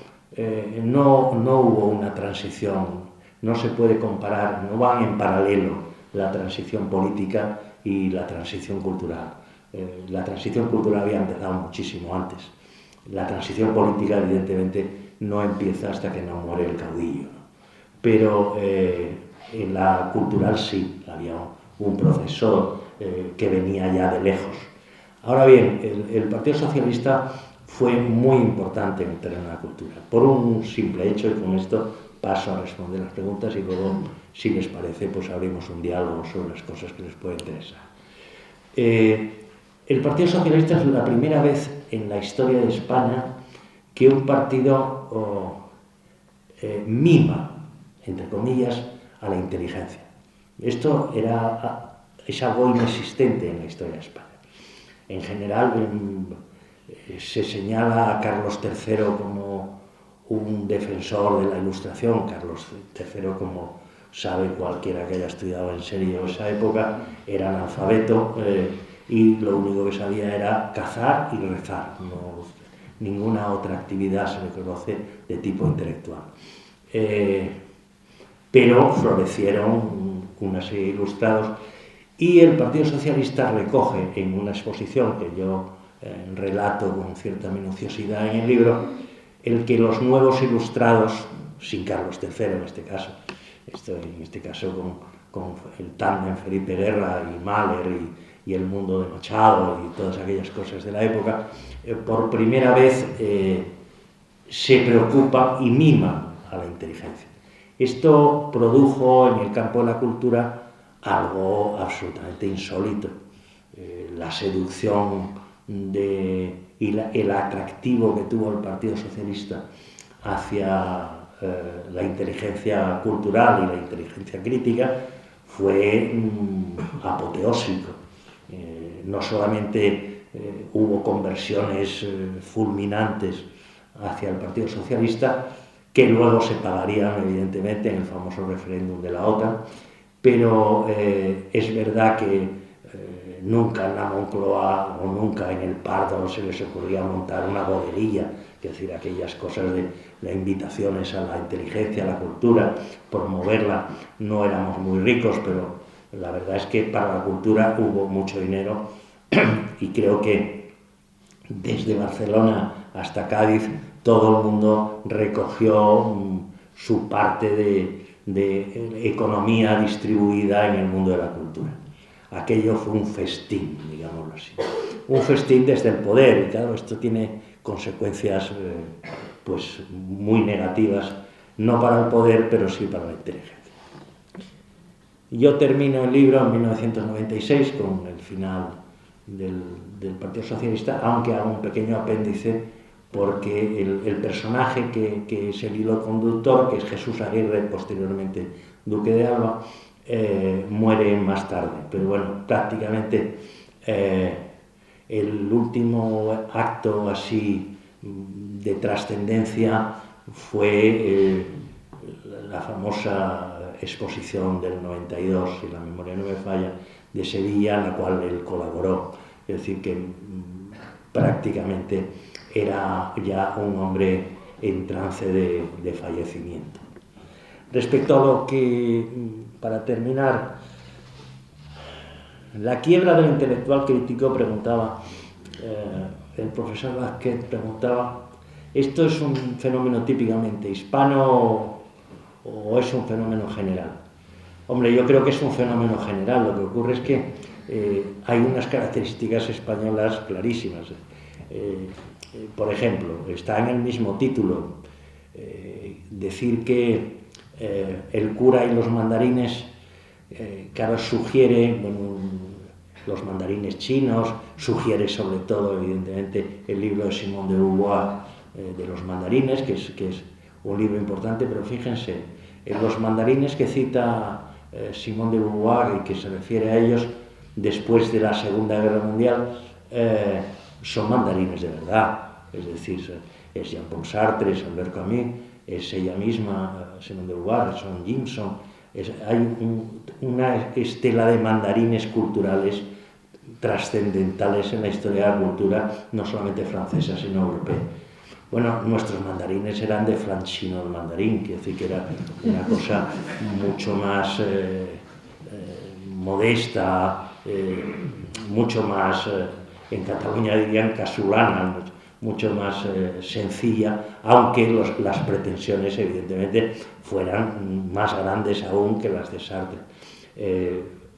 no hubo una transición, no se puede comparar, no van en paralelo la transición política y la transición cultural. La transición cultural había empezado muchísimo antes. La transición política, evidentemente, no empieza hasta que no muere el caudillo, ¿no? Pero en la cultural sí, había un proceso que venía ya de lejos. Ahora bien, el Partido Socialista fue muy importante en el terreno de la cultura, por un simple hecho, y con esto paso a responder las preguntas y luego, si les parece, pues abrimos un diálogo sobre las cosas que les pueden interesar. El Partido Socialista es la primera vez en la historia de España que un partido mima, entre comillas, a la inteligencia. Esto es algo inexistente en la historia de España. En general, se señala a Carlos III como un defensor de la Ilustración. Carlos III, como sabe cualquiera que haya estudiado en serio esa época, era analfabeto y lo único que sabía era cazar y rezar. No, ninguna otra actividad se le conoce de tipo intelectual. Pero florecieron una serie de ilustrados y el Partido Socialista recoge en una exposición que yo relato con cierta minuciosidad en el libro, el que los nuevos ilustrados, sin Carlos III en este caso, en este caso con el tándem Felipe Guerra y Mahler y el mundo de Machado y todas aquellas cosas de la época, por primera vez se preocupa y mima a la inteligencia. Esto produjo en el campo de la cultura algo absolutamente insólito. La seducción y el atractivo que tuvo el Partido Socialista hacia la inteligencia cultural y la inteligencia crítica fue apoteósico. No solamente hubo conversiones fulminantes hacia el Partido Socialista, que luego se pagarían evidentemente en el famoso referéndum de la OTAN, pero es verdad que nunca en la Moncloa o nunca en el Pardo se les ocurría montar una bodeguilla, es decir, aquellas cosas de las invitaciones a la inteligencia, a la cultura, promoverla. No éramos muy ricos, pero la verdad es que para la cultura hubo mucho dinero y creo que desde Barcelona hasta Cádiz todo el mundo recogió su parte de economía distribuida en el mundo de la cultura. Aquello fue un festín, digámoslo así. Un festín desde el poder, y claro, esto tiene consecuencias pues muy negativas, no para el poder, pero sí para la inteligencia. Yo termino el libro en 1996 con el final del Partido Socialista, aunque hago un pequeño apéndice porque el personaje que es el hilo conductor, que es Jesús Aguirre, posteriormente duque de Alba, muere más tarde. Pero bueno, prácticamente el último acto así de trascendencia fue la famosa exposición del 92, si la memoria no me falla, de Sevilla, en la cual él colaboró. Es decir, que prácticamente era ya un hombre en trance de fallecimiento. Respecto a lo que, para terminar, la quiebra del intelectual crítico, preguntaba, el profesor Vázquez preguntaba, ¿esto es un fenómeno típicamente hispano o es un fenómeno general? Hombre, yo creo que es un fenómeno general. Lo que ocurre es que hay unas características españolas clarísimas. Por ejemplo, está en el mismo título decir que el cura y los mandarines, claro, sugiere, bueno, los mandarines chinos, sugiere sobre todo, evidentemente, el libro de Simón de Beauvoir, de los mandarines, que es un libro importante, pero fíjense, en los mandarines que cita Simón de Beauvoir y que se refiere a ellos después de la Segunda Guerra Mundial, son mandarines de verdad, es decir, es Jean-Paul Sartre, es Albert Camus, es ella misma, Simone de Beauvoir, son Gimson, hay una estela de mandarines culturales trascendentales en la historia de la cultura, no solamente francesa, sino europea. Bueno, nuestros mandarines eran de Franchino el mandarín, quiere decir que era una cosa mucho más modesta, mucho más, en Cataluña dirían casulana, mucho más sencilla, aunque las pretensiones evidentemente fueran más grandes aún que las de Sartre.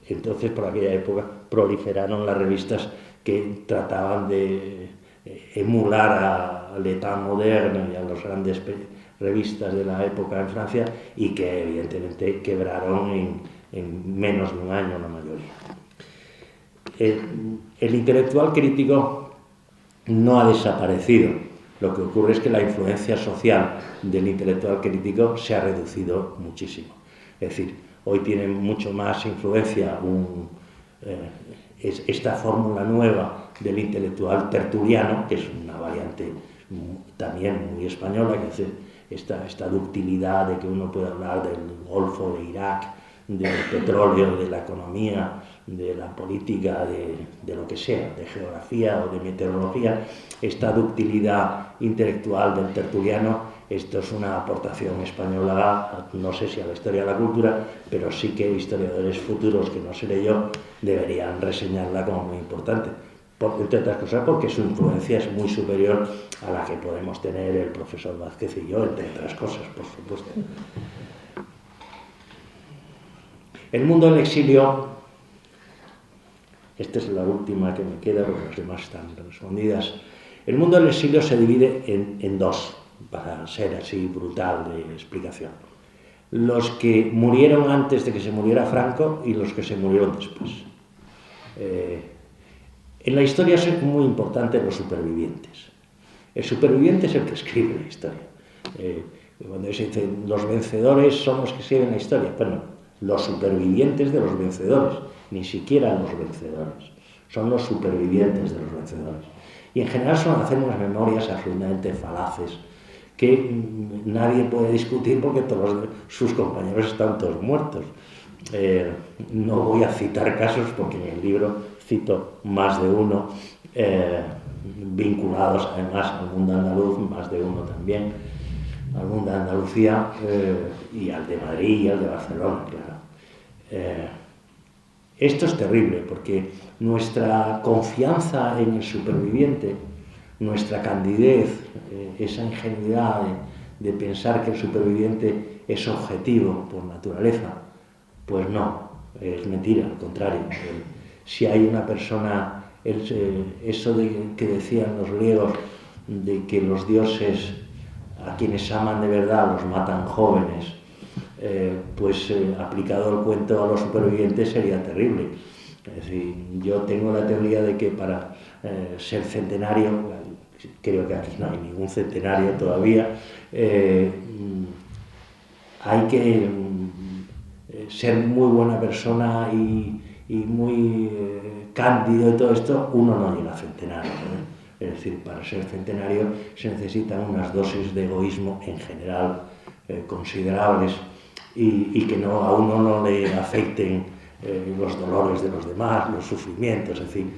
Entonces, por aquella época proliferaron las revistas que trataban de emular a l'État moderne y a las grandes revistas de la época en Francia, y que evidentemente quebraron en menos de un año la mayoría. El intelectual crítico no ha desaparecido. Lo que ocurre es que la influencia social del intelectual crítico se ha reducido muchísimo. Es decir, hoy tiene mucho más influencia esta fórmula nueva del intelectual tertuliano, que es una variante también muy española, que es esta ductilidad de que uno puede hablar del Golfo, de Irak, del petróleo, de la economía, de la política, de lo que sea, de geografía o de meteorología. Esta ductilidad intelectual del tertuliano, esto es una aportación española, no sé si a la historia de la cultura, pero sí que historiadores futuros, que no seré yo, deberían reseñarla como muy importante. Entre otras cosas porque su influencia es muy superior a la que podemos tener el profesor Vázquez y yo, entre otras cosas, por supuesto. El mundo del exilio, esta es la última que me queda porque las demás están respondidas. El mundo del exilio se divide en dos, para ser así brutal de explicación. Los que murieron antes de que se muriera Franco y los que se murieron después. En la historia son muy importantes los supervivientes. El superviviente es el que escribe la historia. Cuando se dice los vencedores son los que escriben la historia, bueno, los supervivientes de los vencedores, ni siquiera los vencedores, son los supervivientes de los vencedores. Y en general suelen hacer unas memorias absolutamente falaces que nadie puede discutir porque todos sus compañeros están todos muertos. No voy a citar casos porque en el libro cito más de uno, vinculados además al mundo andaluz, más de uno también, al mundo de Andalucía y al de Madrid y al de Barcelona, claro. Esto es terrible porque nuestra confianza en el superviviente, nuestra candidez, esa ingenuidad de pensar que el superviviente es objetivo por naturaleza, pues no, es mentira, al contrario. Si hay una persona, eso que decían los griegos, de que los dioses a quienes aman de verdad los matan jóvenes, pues aplicado el cuento a los supervivientes sería terrible. Es decir, yo tengo la teoría de que para ser centenario, creo que aquí no hay ningún centenario todavía, hay que ser muy buena persona y muy cándido y todo esto, uno no llega a centenario, ¿no? Es decir, para ser centenario se necesitan unas dosis de egoísmo en general considerables y que a uno no le afecten los dolores de los demás, los sufrimientos, en fin,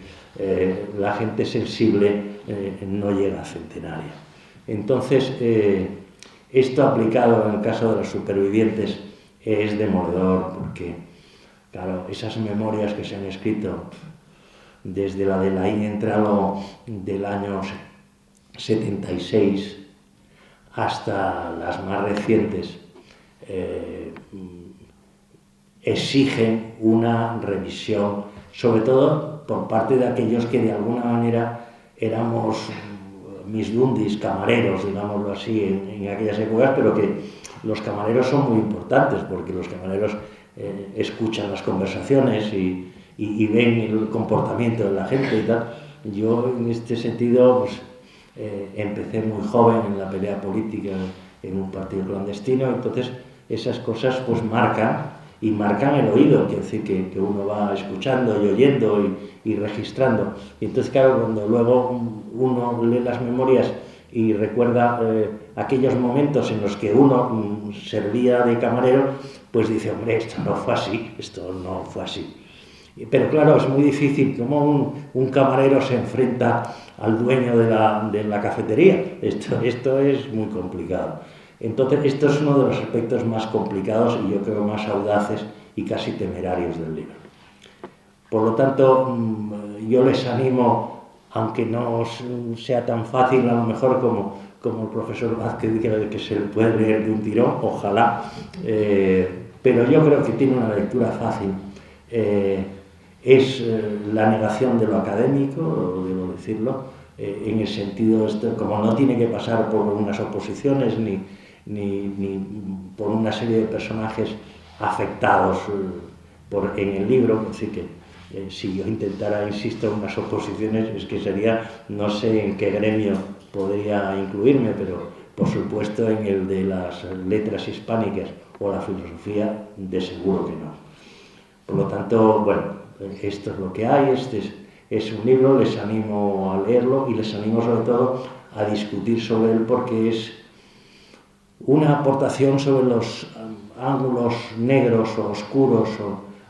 la gente sensible no llega a centenario. Entonces, esto aplicado en el caso de los supervivientes es demoledor porque, claro, esas memorias que se han escrito desde la de Laín Entralo del año 76 hasta las más recientes, exigen una revisión, sobre todo por parte de aquellos que de alguna manera éramos misdundis, camareros, digámoslo así, en aquellas épocas, pero que los camareros son muy importantes porque los camareros escuchan las conversaciones y ven el comportamiento de la gente y tal. Yo en este sentido pues, empecé muy joven en la pelea política en un partido clandestino, entonces esas cosas pues marcan el oído, quiere decir que uno va escuchando y oyendo y registrando. Y entonces claro, cuando luego uno lee las memorias y recuerda aquellos momentos en los que uno servía de camarero, pues dice, hombre, esto no fue así. Pero claro, es muy difícil, como un camarero se enfrenta al dueño de la cafetería. Esto es muy complicado. Entonces, esto es uno de los aspectos más complicados y yo creo más audaces y casi temerarios del libro. Por lo tanto, yo les animo, aunque no sea tan fácil a lo mejor como el profesor Vázquez dice que se le puede leer de un tirón, ojalá, pero yo creo que tiene una lectura fácil. Es la negación de lo académico, debo decirlo, en el sentido, como no tiene que pasar por unas oposiciones ni por una serie de personajes afectados en el libro, así que si yo intentara, insisto, unas oposiciones, es que sería, no sé en qué gremio podría incluirme, pero por supuesto en el de las letras hispánicas o la filosofía, de seguro que no. Por lo tanto, bueno, esto es lo que hay, este es un libro, les animo a leerlo y les animo sobre todo a discutir sobre él porque es una aportación sobre los ángulos negros o oscuros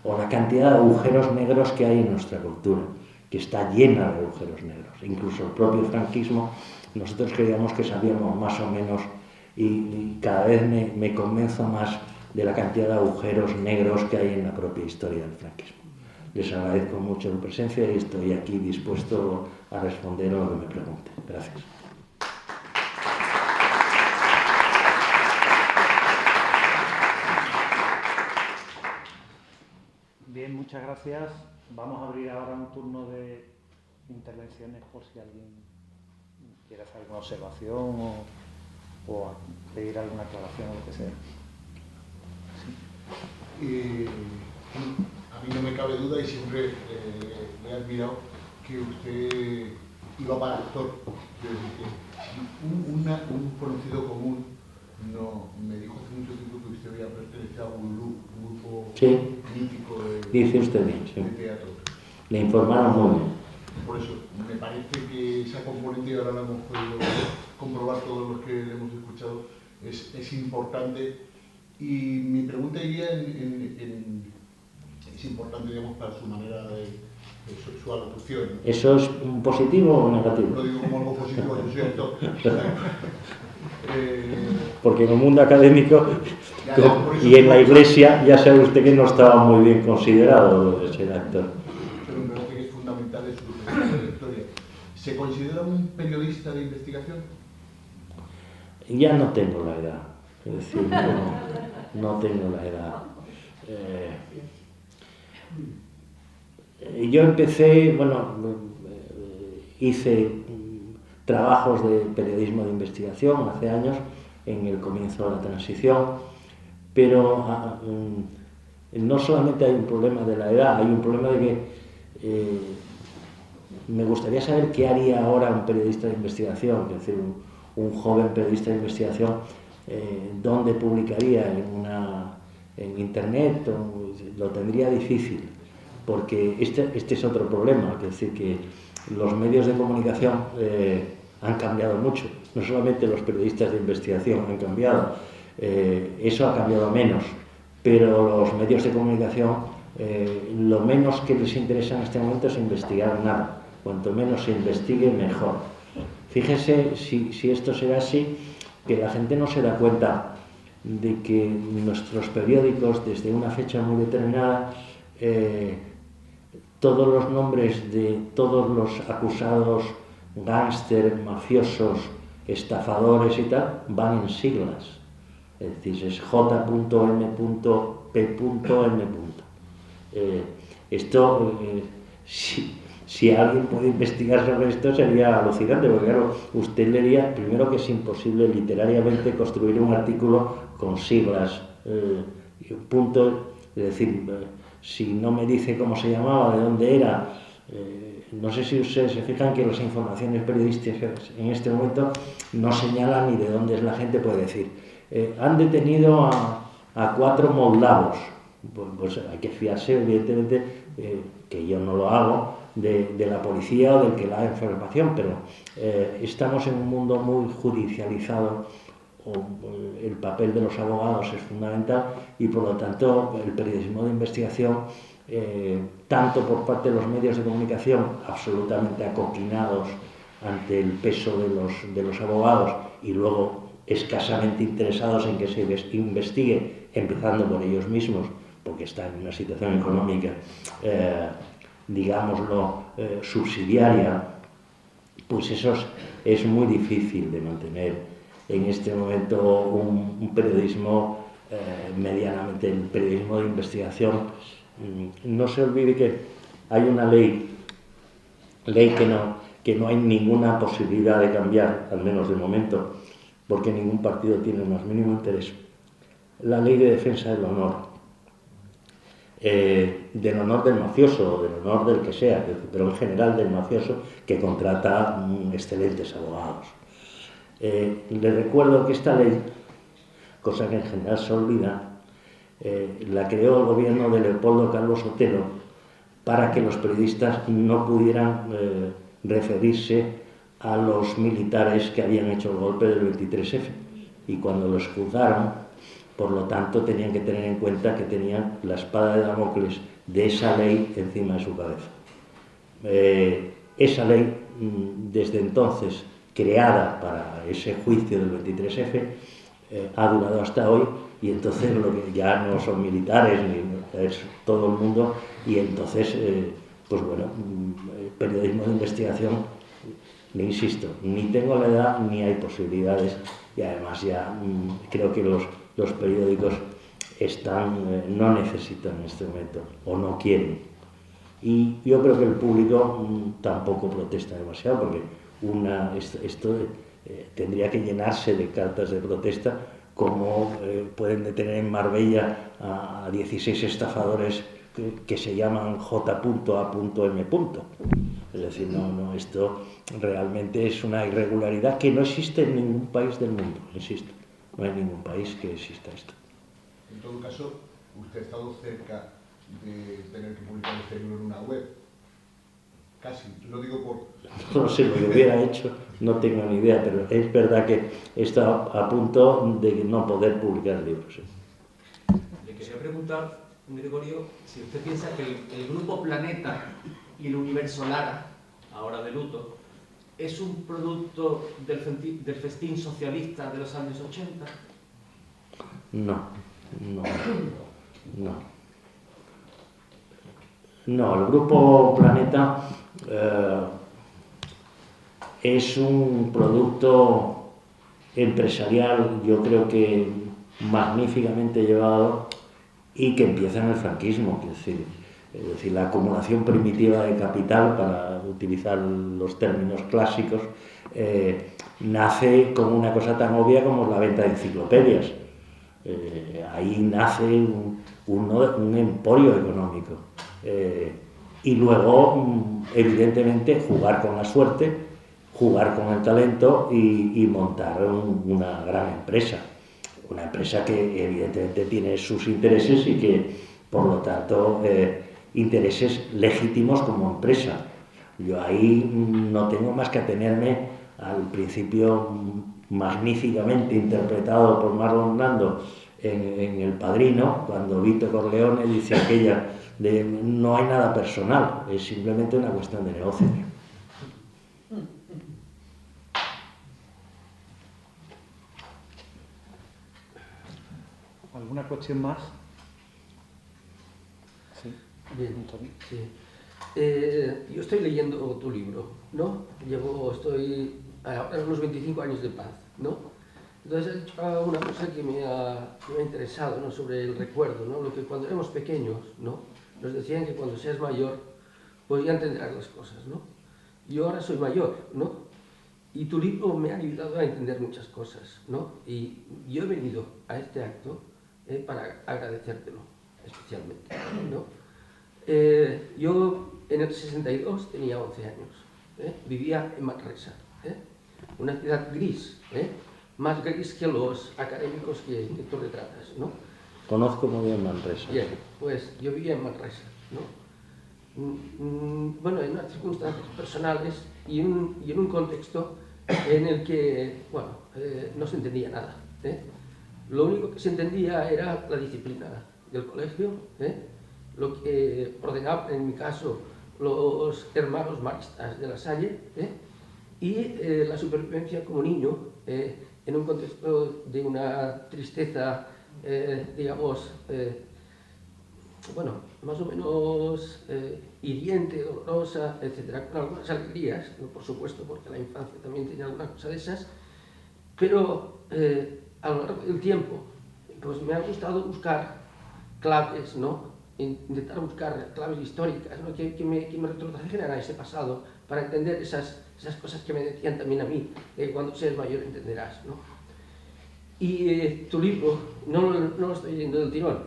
o la cantidad de agujeros negros que hay en nuestra cultura, que está llena de agujeros negros. Incluso el propio franquismo, nosotros creíamos que sabíamos más o menos y cada vez me convenzo más de la cantidad de agujeros negros que hay en la propia historia del franquismo. Les agradezco mucho su presencia y estoy aquí dispuesto a responder a lo que me pregunten. Gracias. Bien, muchas gracias. Vamos a abrir ahora un turno de intervenciones por si alguien quiere hacer alguna observación o pedir alguna aclaración o lo que sea. Sí. A mí no me cabe duda y siempre me he admirado que usted iba para actor. Un conocido común me dijo hace mucho tiempo que usted había pertenecido a un grupo mítico Dice usted bien, sí. de teatro. Le informaron muy bien. Por eso, me parece que esa componente, y ahora la hemos podido comprobar todos los que le hemos escuchado, es importante. Y mi pregunta iría es importante, digamos, para su manera de su alocución, ¿no? ¿Eso es positivo o negativo? Lo digo como algo positivo, yo soy actor. Porque en el mundo académico y en la iglesia ya sabe usted que no estaba muy bien considerado de ser actor. Pero me parece que es fundamental en su trayectoria. ¿Se considera un periodista de investigación? Ya no tengo la edad, es decir, no tengo la edad. Yo empecé, hice trabajos de periodismo de investigación hace años, en el comienzo de la transición, pero no solamente hay un problema de la edad, hay un problema de que me gustaría saber qué haría ahora un periodista de investigación, es decir, un joven periodista de investigación, dónde publicaría, en internet, lo tendría difícil, porque este es otro problema, es decir, que los medios de comunicación han cambiado mucho, no solamente los periodistas de investigación han cambiado, eso ha cambiado menos, pero los medios de comunicación, lo menos que les interesa en este momento es investigar nada, cuanto menos se investigue mejor. Fíjese si esto será así, que la gente no se da cuenta de que nuestros periódicos, desde una fecha muy determinada, todos los nombres de todos los acusados, gángster, mafiosos, estafadores y tal, van en siglas. Es decir, es J.M.P.M. Esto, si alguien puede investigar sobre esto, sería alucinante, porque claro, usted leería, primero, que es imposible literariamente construir un artículo con siglas, punto, es decir, si no me dice cómo se llamaba, de dónde era, no sé si ustedes se fijan que las informaciones periodísticas en este momento no señalan ni de dónde es la gente, puede decir, han detenido a 4 moldavos, pues hay que fiarse, evidentemente, que yo no lo hago, de la policía o del que la da información, pero estamos en un mundo muy judicializado, el papel de los abogados es fundamental y por lo tanto el periodismo de investigación, tanto por parte de los medios de comunicación absolutamente acoquinados ante el peso de los abogados y luego escasamente interesados en que se investigue, empezando por ellos mismos, porque están en una situación económica digámoslo, subsidiaria, pues eso es muy difícil de mantener en este momento un periodismo medianamente, el periodismo de investigación. No se olvide que hay una ley que no hay ninguna posibilidad de cambiar, al menos de momento, porque ningún partido tiene el más mínimo interés. La ley de defensa del honor del mafioso o del honor del que sea, pero en general del mafioso que contrata excelentes abogados. Les recuerdo que esta ley, cosa que en general se olvida, la creó el gobierno de Leopoldo Calvo Sotelo para que los periodistas no pudieran referirse a los militares que habían hecho el golpe del 23F, y cuando los juzgaron, por lo tanto, tenían que tener en cuenta que tenían la espada de Damocles de esa ley encima de su cabeza. Esa ley, desde entonces, creada para ese juicio del 23F, ha durado hasta hoy, y entonces lo que ya no son militares, ni es todo el mundo, y entonces, pues bueno, periodismo de investigación, le insisto, ni tengo la edad ni hay posibilidades, y además ya creo que los periódicos no necesitan en este momento, o no quieren. Y yo creo que el público tampoco protesta demasiado, porque esto tendría que llenarse de cartas de protesta, como pueden detener en Marbella a 16 estafadores que se llaman J.A.M. Es decir, no, esto realmente es una irregularidad que no existe en ningún país del mundo, insisto. No hay ningún país que exista esto. En todo caso, usted ha estado cerca de tener que publicar este libro en una web. Casi, lo digo por... No sé, lo que hubiera hecho, no tengo ni idea, pero es verdad que está a punto de no poder publicar libros. ¿Sí? Le quería preguntar, Gregorio, si usted piensa que el grupo Planeta y el universo Lara, ahora de luto, ¿es un producto del festín socialista de los años 80? No. No, el Grupo Planeta es un producto empresarial, yo creo que magníficamente llevado, y que empieza en el franquismo, es decir, la acumulación primitiva de capital, para utilizar los términos clásicos, nace como una cosa tan obvia como la venta de enciclopedias. Ahí nace un emporio económico. Y luego, evidentemente, jugar con la suerte, jugar con el talento y montar una gran empresa. Una empresa que evidentemente tiene sus intereses y que, por lo tanto, intereses legítimos como empresa. Yo ahí no tengo más que atenerme al principio magníficamente interpretado por Marlon Brando en El Padrino, cuando Vito Corleone dice aquella de no hay nada personal, es simplemente una cuestión de negocio. ¿Alguna cuestión más? Sí. Bien, sí. Yo estoy leyendo tu libro, ¿no? Estoy ahora unos 25 años de paz, ¿no? Entonces he dicho una cosa que me ha interesado, ¿no? Sobre el recuerdo, ¿no? Lo que cuando éramos pequeños, ¿no? Nos decían que cuando seas mayor, pues ya entenderás las cosas, ¿no? Yo ahora soy mayor, ¿no? Y tu libro me ha ayudado a entender muchas cosas, ¿no? Y yo he venido a este acto para agradecértelo, especialmente, ¿no? Yo en el 62 tenía 11 años, vivía en Manresa, una ciudad gris, más gris que los académicos que tú retratas, ¿no? Conozco muy bien Manresa. Bien, pues yo vivía en Manresa, ¿no? Bueno, en unas circunstancias personales y en un contexto en el que, bueno, no se entendía nada, Lo único que se entendía era la disciplina del colegio, lo que ordenaban, en mi caso, los hermanos maristas de La Salle, y la supervivencia como niño en un contexto de una tristeza, digamos, bueno, más o menos hiriente, dolorosa, etcétera, con algunas alegrías, ¿no? Por supuesto, porque la infancia también tiene alguna cosa de esas, pero a lo largo del tiempo, pues me ha gustado buscar claves, ¿no? Intentar buscar claves históricas, ¿no? que me retrotrajeran a ese pasado para entender esas cosas que me decían también a mí, cuando seas mayor entenderás, ¿no? Y tu libro no lo estoy leyendo del tirón,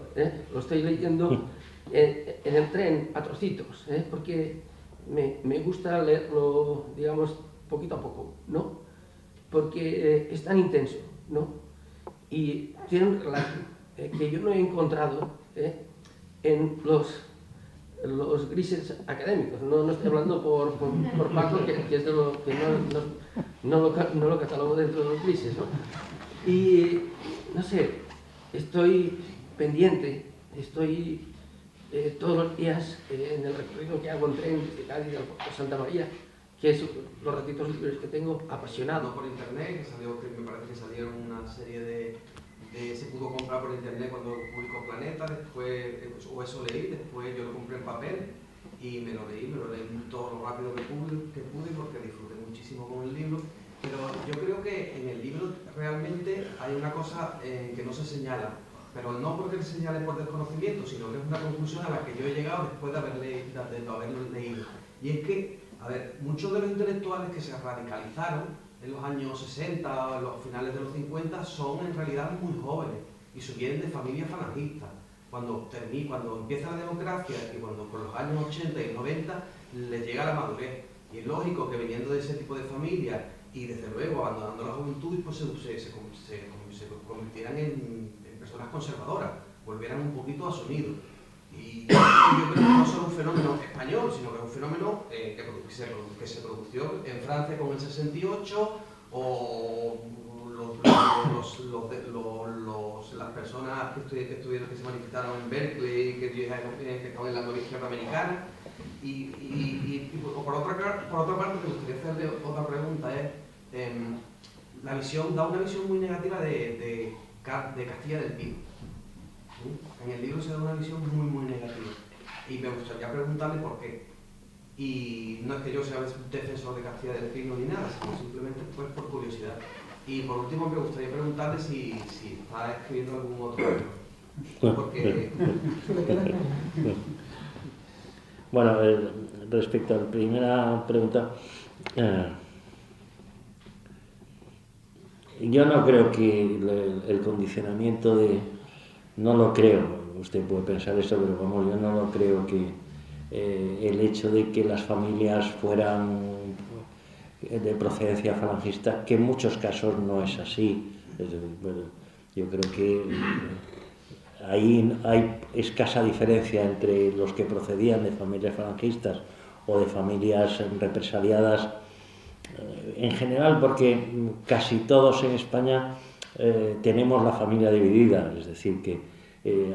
lo estoy leyendo en el tren a trocitos, porque me gusta leerlo, digamos, poquito a poco, ¿no? Porque es tan intenso, ¿no? Y tiene un relato que yo no he encontrado en los grises académicos. No estoy hablando por Paco, que es de lo que no lo catalogo dentro de los grises, ¿no? Y, no sé, estoy pendiente, estoy todos los días en el recorrido que hago en tren desde Cádiz a Santa María, que es los ratitos libres que tengo, apasionado. Por internet, que salió, que me parece que salieron una serie de se pudo comprar por internet cuando publicó Planeta, después, o eso leí, después yo lo compré en papel y me lo leí todo lo rápido que pude porque disfruté muchísimo con el libro. Pero yo creo que en el libro realmente hay una cosa que no se señala, pero no porque se señale por desconocimiento, sino que es una conclusión a la que yo he llegado después de haberlo leído. Y es que, a ver, muchos de los intelectuales que se radicalizaron en los años 60 o en los finales de los 50 son en realidad muy jóvenes y vienen de familias falangistas. Cuando empieza la democracia y cuando por los años 80 y 90 les llega la madurez. Y es lógico que viniendo de ese tipo de familias y desde luego abandonando la juventud, pues se convirtieran en personas conservadoras, volvieran un poquito a su nido. Y yo creo que no solo un fenómeno español, sino que es un fenómeno que se produjo en Francia con el 68, o las personas que se manifestaron en Berkeley, que estaban en la izquierda americana. Y por otra parte, me gustaría hacerle otra pregunta, la visión, da una visión muy negativa de Castilla del Pino. En el libro se da una visión muy, muy negativa. Y me gustaría preguntarle por qué. Y no es que yo sea defensor de Castilla del Pino ni nada, sino simplemente pues, por curiosidad. Y por último me gustaría preguntarle si está escribiendo algún otro libro. Porque... Bueno, respecto a la primera pregunta, yo no creo que el condicionamiento de... No lo creo, usted puede pensar eso, pero vamos, yo no lo creo que el hecho de que las familias fueran de procedencia falangista, que en muchos casos no es así. Yo creo que ahí hay escasa diferencia entre los que procedían de familias falangistas o de familias represaliadas en general, porque casi todos en España tenemos la familia dividida, es decir, que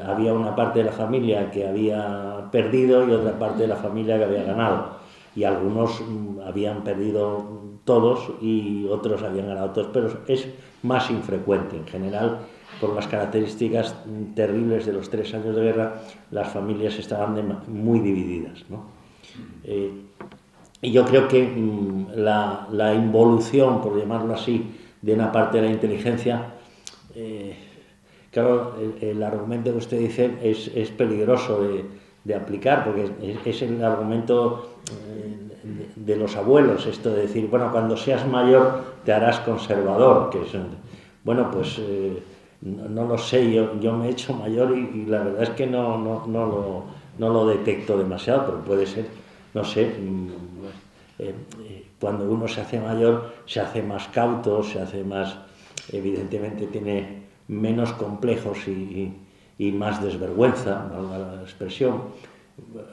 había una parte de la familia que había perdido y otra parte de la familia que había ganado, y algunos habían perdido todos y otros habían ganado todos, pero es más infrecuente. En general, por las características terribles de los 3 años de guerra, las familias estaban muy divididas, ¿no? Y yo creo que la involución, por llamarlo así, de una parte de la inteligencia, claro, el argumento que usted dice es peligroso de aplicar, porque es el argumento de los abuelos, esto de decir, bueno, cuando seas mayor te harás conservador, que es, bueno, pues no lo sé, yo me he hecho mayor y la verdad es que no lo detecto demasiado, pero puede ser, no sé, cuando uno se hace mayor se hace más cauto, se hace más, evidentemente tiene menos complejos y más desvergüenza, valga la expresión,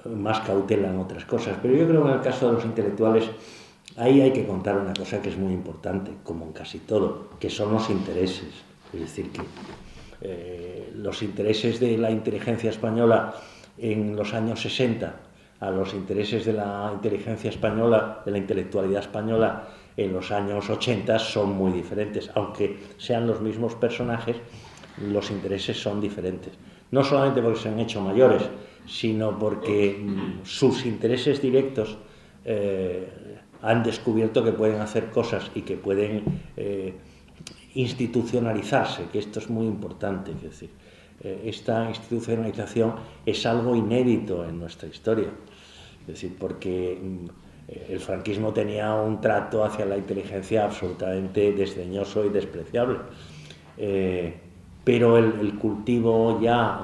más cautela en otras cosas. Pero yo creo que en el caso de los intelectuales ahí hay que contar una cosa que es muy importante, como en casi todo, que son los intereses. Es decir, que los intereses de la inteligencia española en los años 60 a los intereses de la inteligencia española, de la intelectualidad española en los años 80 son muy diferentes. Aunque sean los mismos personajes, los intereses son diferentes. No solamente porque se han hecho mayores, sino porque sus intereses directos han descubierto que pueden hacer cosas y que pueden institucionalizarse, que esto es muy importante. Es decir, esta institucionalización es algo inédito en nuestra historia. Es decir, porque el franquismo tenía un trato hacia la inteligencia absolutamente desdeñoso y despreciable. Pero el cultivo ya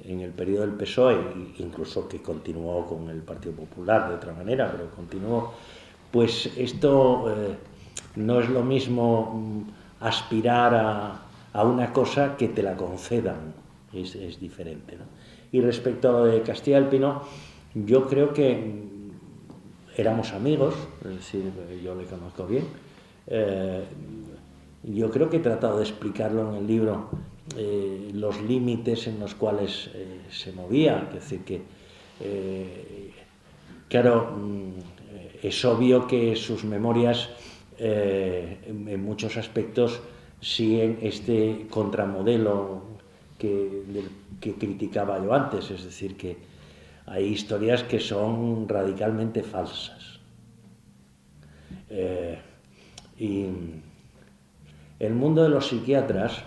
en el periodo del PSOE, incluso que continuó con el Partido Popular de otra manera, pero continuó, pues esto no es lo mismo aspirar a una cosa que te la concedan, es diferente, ¿no? Y respecto a lo de Castilla del Pino, yo creo que éramos amigos, es decir, yo le conozco bien. Yo creo que he tratado de explicarlo en el libro, los límites en los cuales se movía. Es decir, que, claro, es obvio que sus memorias, en muchos aspectos, siguen este contramodelo que criticaba yo antes. Es decir, que hay historias que son radicalmente falsas. Y el mundo de los psiquiatras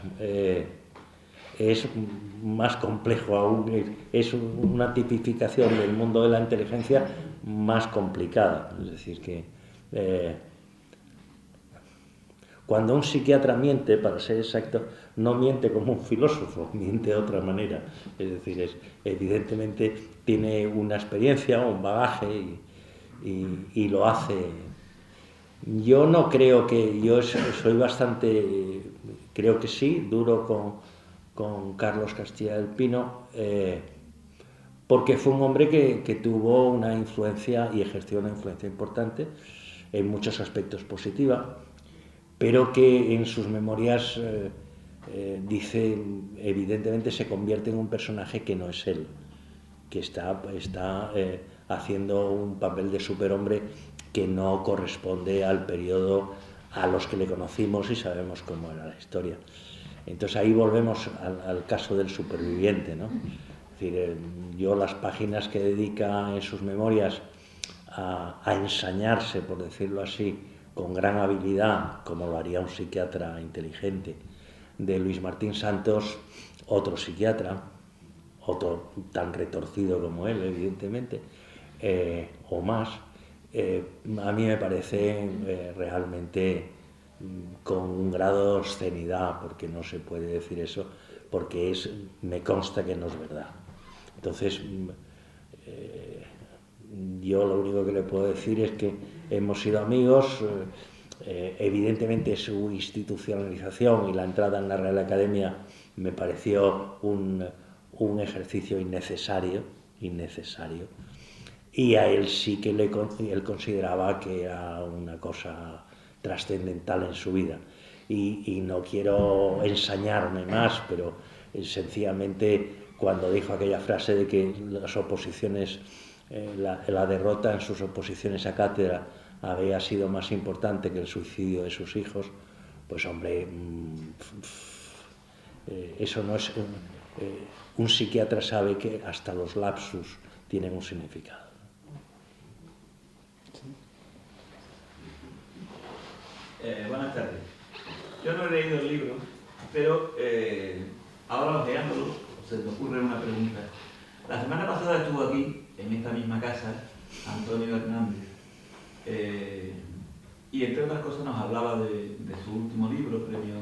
es más complejo aún, es una tipificación del mundo de la inteligencia más complicada. Es decir, que cuando un psiquiatra miente, para ser exacto, no miente como un filósofo, miente de otra manera. Es decir, evidentemente tiene una experiencia, un bagaje y lo hace. Yo no creo que, yo soy bastante, creo que sí, duro con Carlos Castilla del Pino, porque fue un hombre que tuvo una influencia y ejerció una influencia importante, en muchos aspectos positiva, pero que en sus memorias dice, evidentemente se convierte en un personaje que no es él, que está haciendo un papel de superhombre que no corresponde al periodo a los que le conocimos y sabemos cómo era la historia. Entonces ahí volvemos al caso del superviviente, ¿no? Es decir, yo las páginas que dedica en sus memorias a ensañarse, por decirlo así, con gran habilidad, como lo haría un psiquiatra inteligente, de Luis Martín Santos, otro psiquiatra, otro tan retorcido como él, evidentemente, o más, a mí me parece realmente con un grado de obscenidad, porque no se puede decir eso, porque me consta que no es verdad. Entonces, yo lo único que le puedo decir es que hemos sido amigos. Evidentemente su institucionalización y la entrada en la Real Academia me pareció un ejercicio innecesario, y a él sí que él consideraba que era una cosa trascendental en su vida. Y no quiero ensañarme más, pero sencillamente cuando dijo aquella frase de que las oposiciones, la derrota en sus oposiciones a cátedra había sido más importante que el suicidio de sus hijos, pues hombre, eso no es... un psiquiatra sabe que hasta los lapsus tienen un significado. Buenas tardes. Yo no he leído el libro, pero ahora ojeándolo, se me ocurre una pregunta. La semana pasada estuvo aquí, en esta misma casa, Antonio Hernández, y entre otras cosas nos hablaba de su último libro, Premio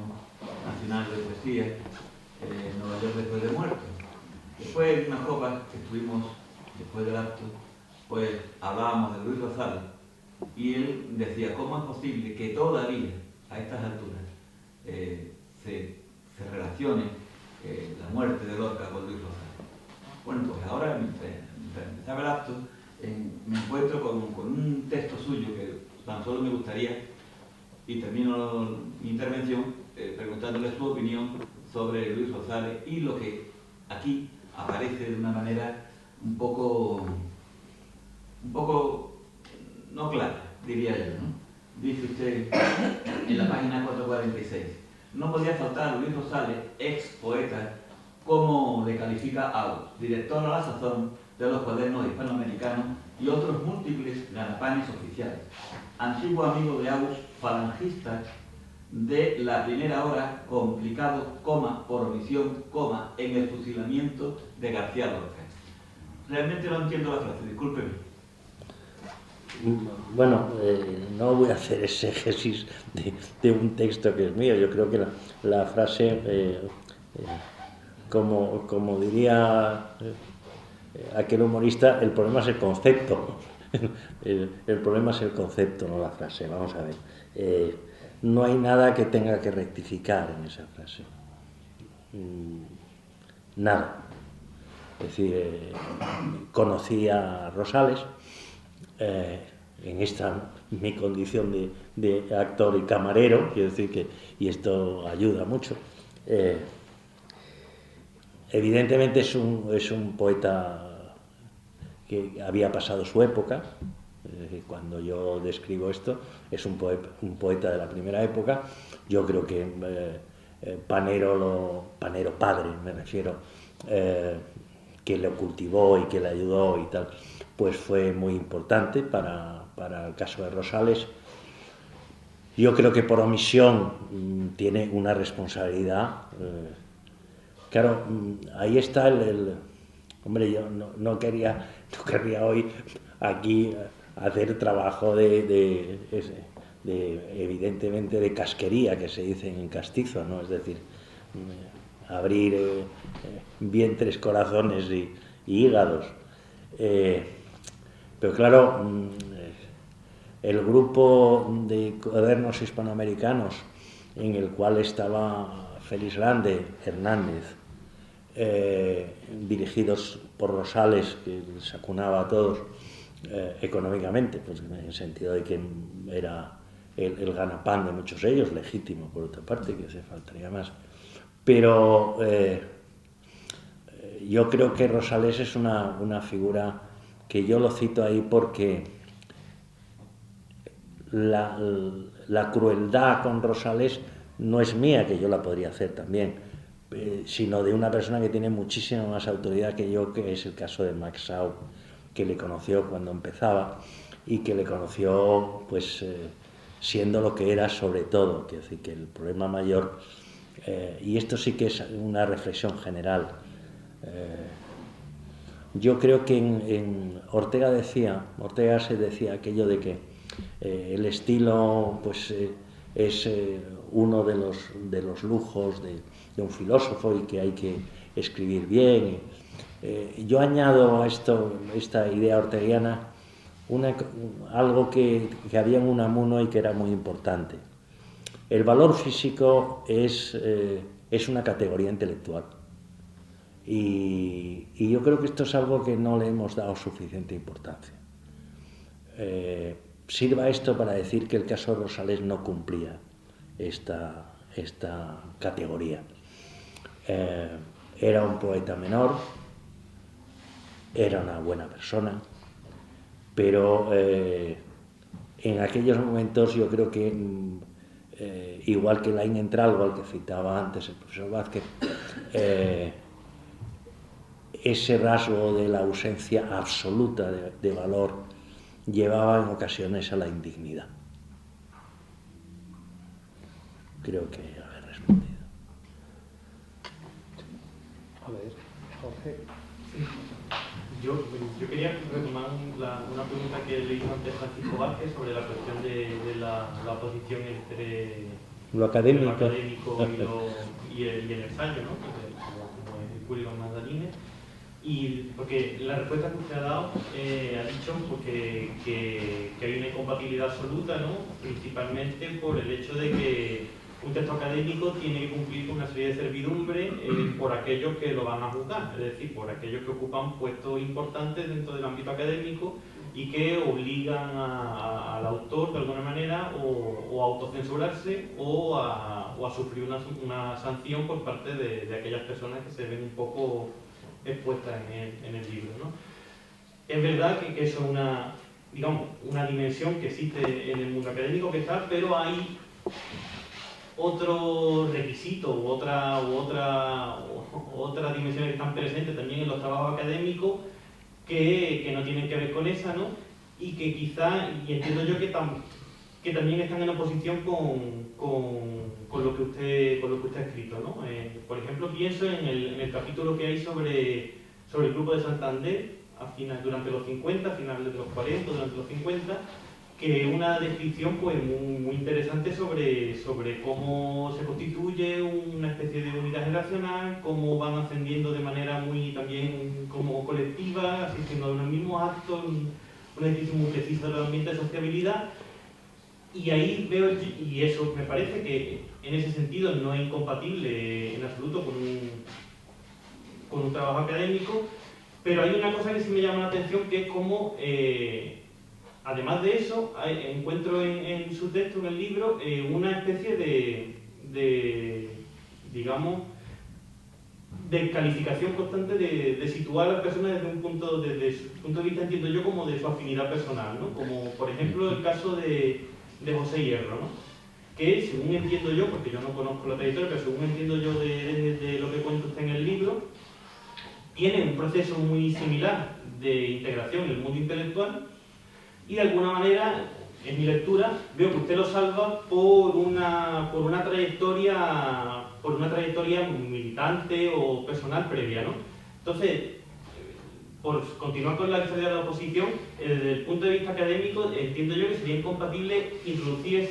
Nacional de Poesía, Nueva York después de muerto. Después, en unas copas que estuvimos después del acto, pues hablábamos de Luis Rosales, y él decía, ¿cómo es posible que todavía, a estas alturas, se relacione la muerte de Lorca con Luis Rosales? Bueno, pues ahora, mientras empezaba el acto, me encuentro con un texto suyo que tan solo me gustaría, y termino mi intervención preguntándole su opinión sobre Luis Rosales y lo que aquí aparece de una manera un poco no clara, diría yo, ¿no? Dice usted en la página 446, no podía faltar Luis Rosales, ex poeta, como le califica Aus, director a la sazón de los cuadernos hispanoamericanos y otros múltiples ganapanes oficiales. Antiguo amigo de Aus, falangista de la primera hora, complicado, por omisión, en el fusilamiento de García Lorca. Realmente no entiendo la frase, discúlpeme. Bueno, no voy a hacer exégesis de un texto que es mío. Yo creo que la frase, como diría aquel humorista, el problema es el concepto. El problema es el concepto, no la frase. Vamos a ver. No hay nada que tenga que rectificar en esa frase. Nada. Es decir, conocí a Rosales, en esta mi condición de actor y camarero, quiero decir que, y esto ayuda mucho. Evidentemente es un poeta que había pasado su época. Es decir, cuando yo describo esto, es un poeta de la primera época. Yo creo que Panero padre, me refiero, que lo cultivó y que le ayudó y tal, pues fue muy importante para el caso de Rosales. Yo creo que por omisión tiene una responsabilidad. Claro, ahí está hombre, yo no querría hoy aquí hacer trabajo evidentemente de casquería, que se dice en castizo, ¿no? Es decir, abrir vientres, corazones y hígados. Pero claro, el grupo de cuadernos hispanoamericanos en el cual estaba Félix Grande, Hernández, dirigidos por Rosales, que les acunaba a todos económicamente, pues en el sentido de que era el ganapán de muchos ellos, legítimo por otra parte, que se faltaría más. Pero yo creo que Rosales es una figura que yo lo cito ahí porque la crueldad con Rosales no es mía, que yo la podría hacer también, sino de una persona que tiene muchísima más autoridad que yo, que es el caso de Max Shaw, que le conoció cuando empezaba y que le conoció pues siendo lo que era sobre todo. Quiero decir que el problema mayor, y esto sí que es una reflexión general, yo creo que en Ortega se decía aquello de que el estilo pues es uno de los lujos de un filósofo y que hay que escribir bien. Yo añado a esta idea orteguiana algo que había en Unamuno y que era muy importante. El valor físico es una categoría intelectual. Y yo creo que esto es algo que no le hemos dado suficiente importancia. Sirva esto para decir que el caso de Rosales no cumplía esta categoría. Era un poeta menor, era una buena persona, pero en aquellos momentos yo creo que, igual que Laín Entralgo, al que citaba antes el profesor Vázquez, ese rasgo de la ausencia absoluta de valor llevaba en ocasiones a la indignidad. Creo que haber respondido. A ver, Jorge. Yo quería retomar una pregunta que le hizo antes Francisco Vázquez sobre la cuestión de la oposición entre lo académico y el ensayo, ¿no? Como el Julio Magdalene. Y porque la respuesta que usted ha dado ha dicho que hay una incompatibilidad absoluta, ¿no? Principalmente por el hecho de que un texto académico tiene que cumplir con una serie de servidumbre por aquellos que lo van a juzgar, es decir, por aquellos que ocupan puestos importantes dentro del ámbito académico y que obligan al autor de alguna manera o a autocensurarse o a sufrir una sanción por parte de aquellas personas que se ven un poco expuestas en el libro, ¿no? Es verdad que eso es una dimensión que existe en el mundo académico, que está, pero hay otro requisito u otra dimensión que están presentes también en los trabajos académicos que no tienen que ver con esa, ¿no? Y que quizá, y entiendo yo que también están en oposición con lo que usted ha escrito, ¿no? Por ejemplo, pienso en el capítulo que hay sobre el Grupo de Santander durante los 50, a finales de los 40, durante los 50, que es una descripción pues muy interesante sobre cómo se constituye una especie de unidad generacional, cómo van ascendiendo de manera muy también como colectiva, asistiendo a los mismos actos, una descripción muy precisa del ambiente de sociabilidad. Y ahí veo, y eso me parece que en ese sentido no es incompatible en absoluto con un trabajo académico, pero hay una cosa que sí me llama la atención, que es cómo, además de eso, encuentro en su texto, en el libro, una especie digamos, de calificación constante de situar a las personas desde su punto de vista, entiendo yo, como de su afinidad personal, ¿no? Como, por ejemplo, el caso de José Hierro, ¿no? Que, según entiendo yo, porque yo no conozco la trayectoria, pero según entiendo yo de lo que cuenta usted en el libro, tiene un proceso muy similar de integración en el mundo intelectual y, de alguna manera, en mi lectura, veo que usted lo salva por una trayectoria militante o personal previa, ¿no? Entonces, por continuar con la historia de la oposición, desde el punto de vista académico, entiendo yo que sería incompatible introducir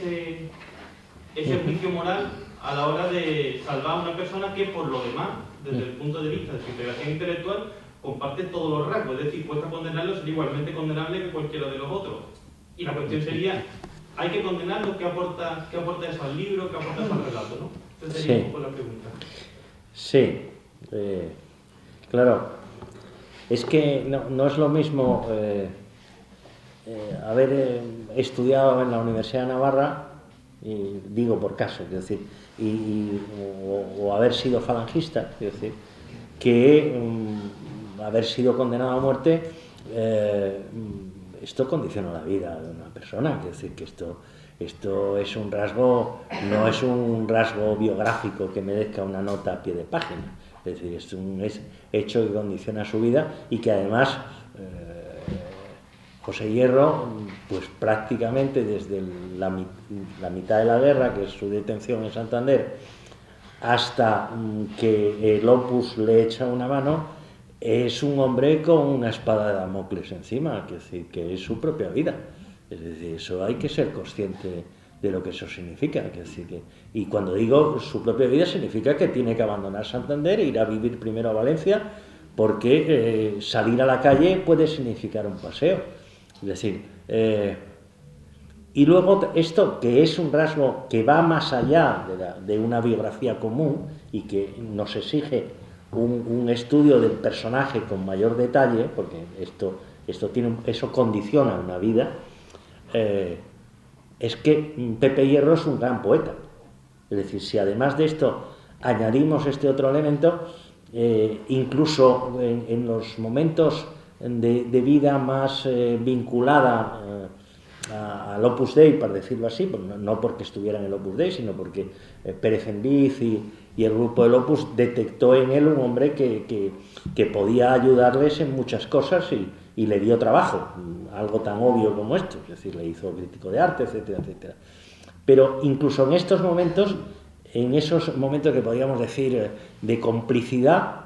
ese juicio moral a la hora de salvar a una persona que, por lo demás, desde el punto de vista de su integración intelectual, comparte todos los rasgos, es decir, puesta a condenarlo sería igualmente condenable que cualquiera de los otros. Y la cuestión sería, ¿hay que condenarlo? ¿Qué aporta eso al libro? ¿Qué aporta eso al relato? ¿No? Esa sería un poco la pregunta. Sí, claro. Es que no es lo mismo haber estudiado en la Universidad de Navarra, y digo por caso, quiero decir, o haber sido falangista, quiero decir, que haber sido condenado a muerte. Esto condiciona la vida de una persona, quiero decir que esto es un rasgo, no es un rasgo biográfico que merezca una nota a pie de página. Es decir, es un hecho que condiciona su vida y que además José Hierro, pues prácticamente desde la mitad de la guerra, que es su detención en Santander, hasta que el Opus le echa una mano, es un hombre con una espada de Damocles encima, es decir, que es su propia vida. Es decir, eso hay que ser consciente de lo que eso significa. Es decir, y cuando digo su propia vida, significa que tiene que abandonar Santander e ir a vivir primero a Valencia, porque salir a la calle puede significar un paseo. Es decir, y luego esto, que es un rasgo que va más allá de una biografía común y que nos exige un estudio del personaje con mayor detalle, porque eso condiciona una vida, es que Pepe Hierro es un gran poeta. Es decir, si además de esto añadimos este otro elemento, incluso en los momentos de vida más vinculada al Opus Dei, por decirlo así, no porque estuviera en el Opus Dei, sino porque Pérez Enviz y el grupo del Opus detectó en él un hombre que podía ayudarles en muchas cosas y le dio trabajo, algo tan obvio como esto, es decir, le hizo crítico de arte, etcétera, etcétera. Pero incluso en estos momentos, en esos momentos que podríamos decir de complicidad,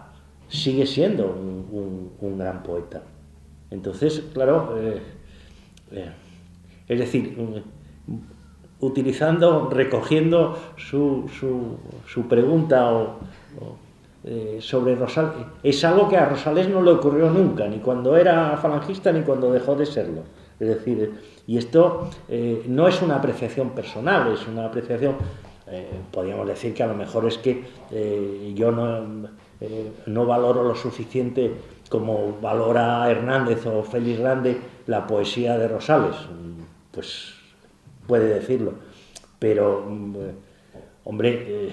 sigue siendo un gran poeta. Entonces, claro, es decir, recogiendo su pregunta sobre Rosales, es algo que a Rosales no le ocurrió nunca, ni cuando era falangista ni cuando dejó de serlo. Es decir, y esto no es una apreciación personal, es una apreciación, podríamos decir que a lo mejor es que yo no valoro lo suficiente como valora Hernández o Félix Grande la poesía de Rosales. Pues puede decirlo, pero hombre,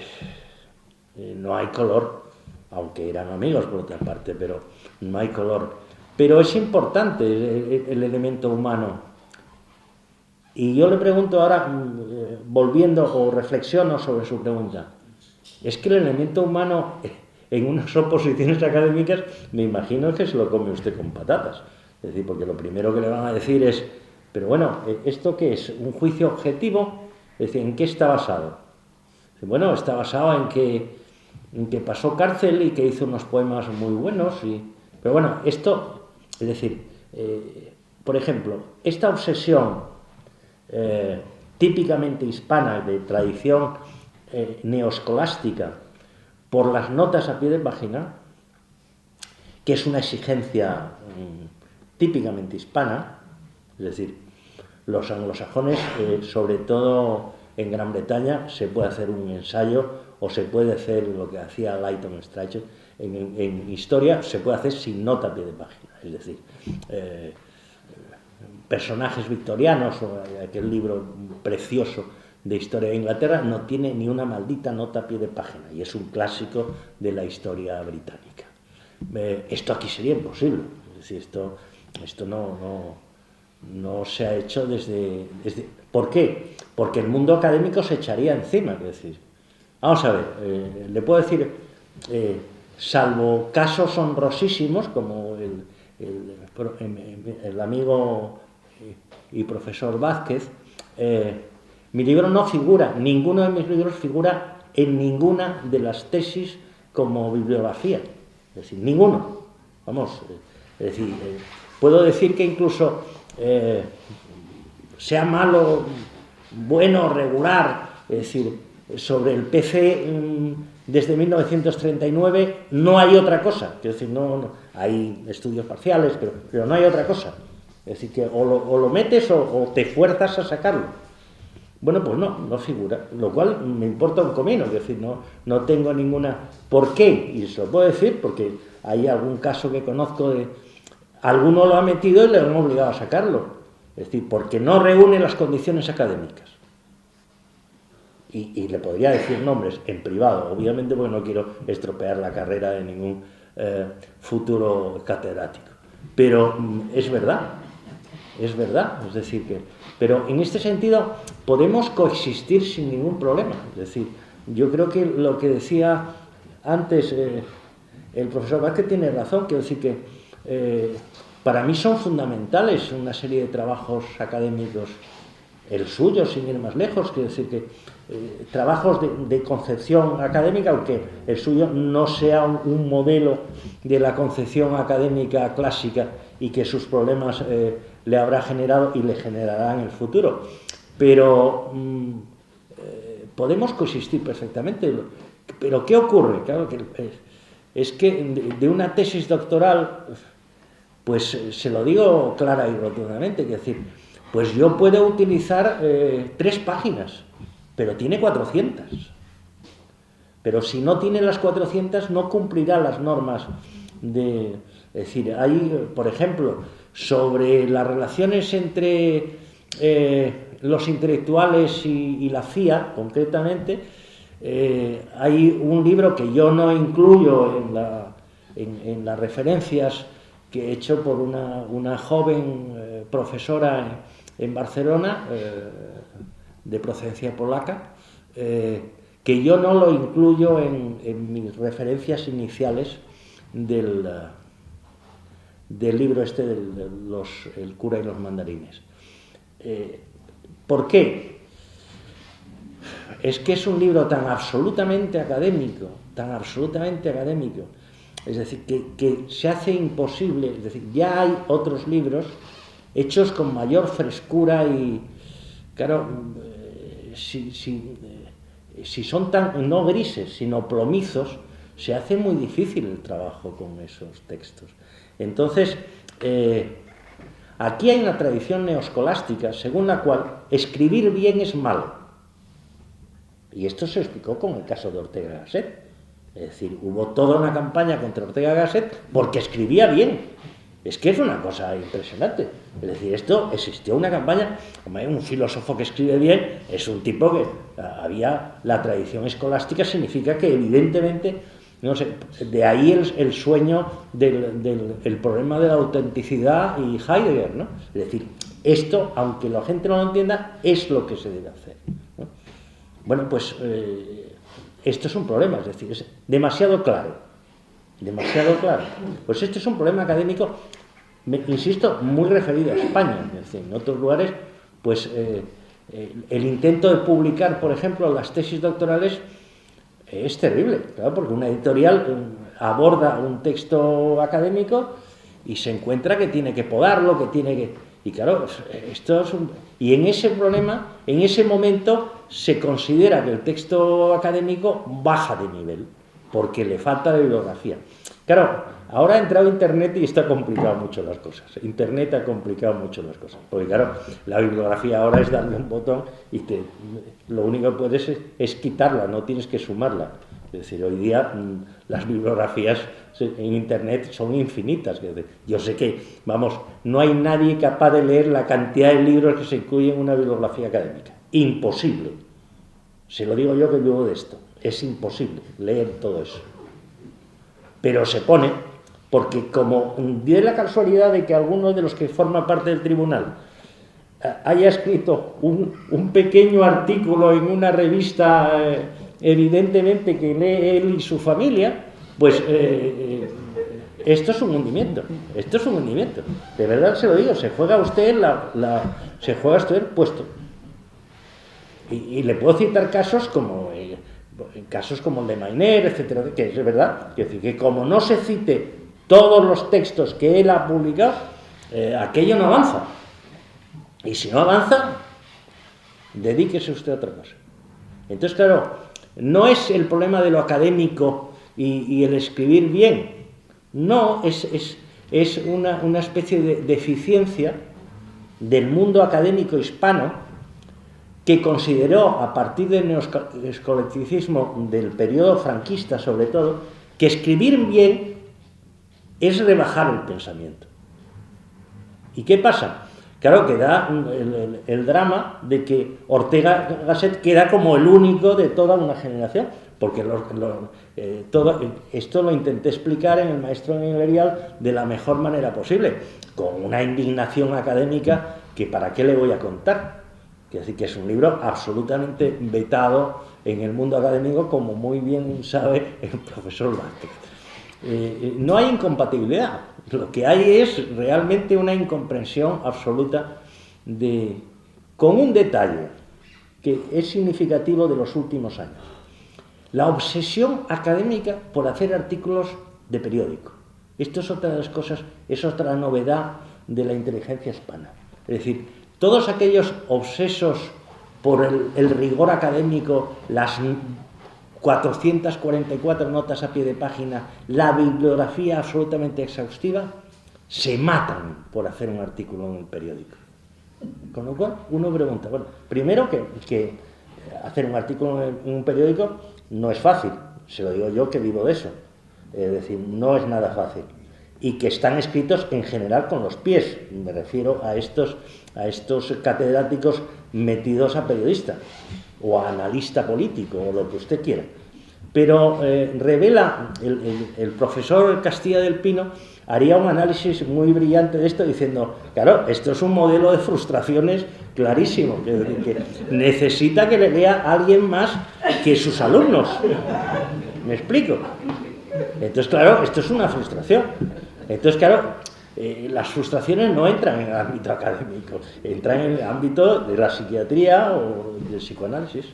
no hay color, aunque eran amigos por otra parte, pero no hay color. Pero es importante el elemento humano. Y yo le pregunto ahora, volviendo o reflexiono sobre su pregunta, es que el elemento humano en unas oposiciones académicas, me imagino que se lo come usted con patatas. Es decir, porque lo primero que le van a decir es, pero bueno, ¿esto qué es? ¿Un juicio objetivo? Es decir, ¿en qué está basado? Bueno, está basado en que pasó cárcel y que hizo unos poemas muy buenos. Pero bueno, esto, es decir, por ejemplo, esta obsesión típicamente hispana, de tradición neoscolástica, por las notas a pie de página, que es una exigencia típicamente hispana, es decir, los anglosajones, sobre todo en Gran Bretaña, se puede hacer un ensayo o se puede hacer lo que hacía Lytton Strachey en historia, se puede hacer sin nota a pie de página, es decir, personajes victorianos, o aquel libro precioso de historia de Inglaterra, no tiene ni una maldita nota a pie de página, y es un clásico de la historia británica. Esto aquí sería imposible, es decir, esto no se ha hecho desde... ¿Por qué? Porque el mundo académico se echaría encima, es decir, vamos a ver, le puedo decir, salvo casos honrosísimos, como el amigo y profesor Vázquez, mi libro no figura, ninguno de mis libros figura en ninguna de las tesis como bibliografía, es decir, ninguno, vamos, es decir, puedo decir que incluso sea malo, bueno, regular, es decir, sobre el PC desde 1939 no hay otra cosa, es decir, no hay estudios parciales, pero no hay otra cosa, es decir, que o lo metes o te fuerzas a sacarlo. Bueno, pues no figura, lo cual me importa un comino, es decir, no tengo ninguna... ¿Por qué? Y se lo puedo decir porque hay algún caso que conozco de... Alguno lo ha metido y le han obligado a sacarlo, es decir, porque no reúne las condiciones académicas. Y le podría decir nombres en privado, obviamente porque no quiero estropear la carrera de ningún futuro catedrático. Pero es verdad, es decir que... Pero en este sentido podemos coexistir sin ningún problema. Es decir, yo creo que lo que decía antes el profesor Vázquez tiene razón, quiero decir que para mí son fundamentales una serie de trabajos académicos, el suyo sin ir más lejos, quiero decir que trabajos de concepción académica, aunque el suyo no sea un modelo de la concepción académica clásica y que sus problemas le habrá generado y le generará en el futuro. Pero podemos coexistir perfectamente. Pero ¿qué ocurre? Claro que es que de una tesis doctoral, pues se lo digo clara y rotundamente, es decir, pues yo puedo utilizar 3 páginas, pero tiene 400. Pero si no tiene las 400, no cumplirá las normas de... Es decir, hay, por ejemplo, sobre las relaciones entre los intelectuales y la CIA, concretamente, hay un libro que yo no incluyo en las referencias que he hecho por una joven profesora en Barcelona, de procedencia polaca, que yo no lo incluyo en mis referencias iniciales del libro este El cura y los mandarines. ¿Por qué? Es que es un libro tan absolutamente académico, es decir, que se hace imposible, es decir, ya hay otros libros hechos con mayor frescura y, claro, si son tan, no grises, sino plomizos, se hace muy difícil el trabajo con esos textos. Entonces, aquí hay una tradición neoscolástica según la cual escribir bien es malo. Y esto se explicó con el caso de Ortega y Gasset. Es decir, hubo toda una campaña contra Ortega y Gasset porque escribía bien. Es que es una cosa impresionante. Es decir, esto existió una campaña, como hay un filósofo que escribe bien, es un tipo que había la tradición escolástica, significa que evidentemente, no sé, de ahí el sueño del problema de la autenticidad y Heidegger, ¿no? Es decir, esto, aunque la gente no lo entienda, es lo que se debe hacer, ¿no? Bueno, pues esto es un problema, es decir, es demasiado claro. demasiado claro. Pues esto es un problema académico, insisto, muy referido a España. Es decir, en otros lugares, pues el intento de publicar, por ejemplo, las tesis doctorales es terrible, claro, porque una editorial aborda un texto académico y se encuentra que tiene que podarlo, que tiene que... Y claro, esto es y en ese problema, en ese momento, se considera que el texto académico baja de nivel, porque le falta la bibliografía. Claro, ahora ha entrado Internet y esto ha complicado mucho las cosas. Internet ha complicado mucho las cosas, porque claro, la bibliografía ahora es darle un botón y lo único que puedes es quitarla, no tienes que sumarla. Es decir, hoy día las bibliografías en Internet son infinitas. Yo sé que, vamos, no hay nadie capaz de leer la cantidad de libros que se incluyen en una bibliografía académica. Imposible. Se lo digo yo que vivo de esto. Es imposible leer todo eso. Pero se pone, porque como dio la casualidad de que alguno de los que forma parte del tribunal haya escrito un pequeño artículo en una revista, evidentemente que lee él y su familia, pues esto es un hundimiento, esto es un hundimiento. De verdad se lo digo, se juega usted se juega usted el puesto. Y le puedo citar casos como el de Mainer, etcétera, que es verdad, es decir, que como no se cite todos los textos que él ha publicado, aquello no avanza. Y si no avanza, dedíquese usted a otra cosa. Entonces, claro, no es el problema de lo académico y el escribir bien, no, es una especie de deficiencia del mundo académico hispano que consideró, a partir del neoscolectivismo del periodo franquista sobre todo, que escribir bien es rebajar el pensamiento. ¿Y qué pasa? Claro que da el drama de que Ortega Gasset queda como el único de toda una generación, porque todo esto lo intenté explicar en El maestro en el Erial de la mejor manera posible, con una indignación académica que para qué le voy a contar. Es decir, que es un libro absolutamente vetado en el mundo académico, como muy bien sabe el profesor Vázquez. No hay incompatibilidad, lo que hay es realmente una incomprensión absoluta con un detalle que es significativo de los últimos años: la obsesión académica por hacer artículos de periódico. Esto es otra de las cosas, es otra novedad de la inteligencia hispana. Es decir, todos aquellos obsesos por el rigor académico, las 444 notas a pie de página, la bibliografía absolutamente exhaustiva, se matan por hacer un artículo en el periódico. Con lo cual, uno pregunta, bueno, primero que hacer un artículo en un periódico no es fácil, se lo digo yo que vivo de eso, es decir, no es nada fácil. Y que están escritos en general con los pies, me refiero a estos catedráticos metidos a periodista o a analista político o lo que usted quiera. Pero revela, el profesor Castilla del Pino haría un análisis muy brillante de esto diciendo, claro, esto es un modelo de frustraciones clarísimo, que necesita que le lea alguien más que sus alumnos. ¿Me explico? Entonces, claro, esto es una frustración. Entonces, claro, las frustraciones no entran en el ámbito académico, entran en el ámbito de la psiquiatría o del psicoanálisis.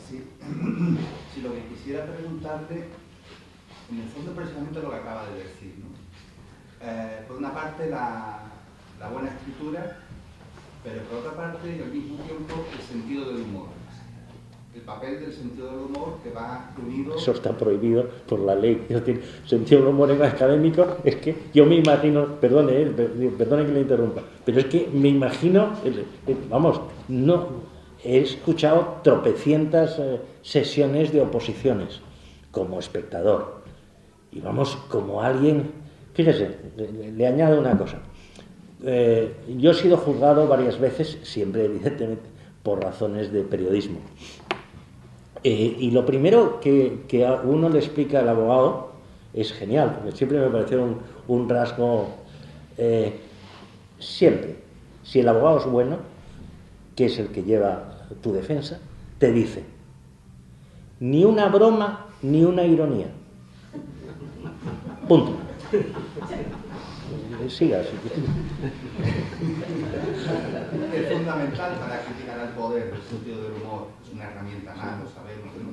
Sí, lo que quisiera preguntarle, en el fondo precisamente lo que acaba de decir, ¿no? Por una parte la buena escritura, pero por otra parte y al mismo tiempo el sentido del humor. El papel del sentido del humor que va unido... Eso está prohibido por la ley. Es decir, sentido del humor en académico, es que yo me imagino, perdone que le interrumpa, pero es que me imagino, vamos, no he escuchado tropecientas sesiones de oposiciones como espectador. Y vamos, como alguien... Fíjese, le añado una cosa. Yo he sido juzgado varias veces, siempre evidentemente por razones de periodismo. Y lo primero que a uno le explica al abogado es genial, porque siempre me pareció un rasgo, siempre, si el abogado es bueno, que es el que lleva tu defensa, te dice, ni una broma ni una ironía. Punto. Siga. Es fundamental para criticar al poder el sentido del humor, es una herramienta más, lo sabemos, ¿no?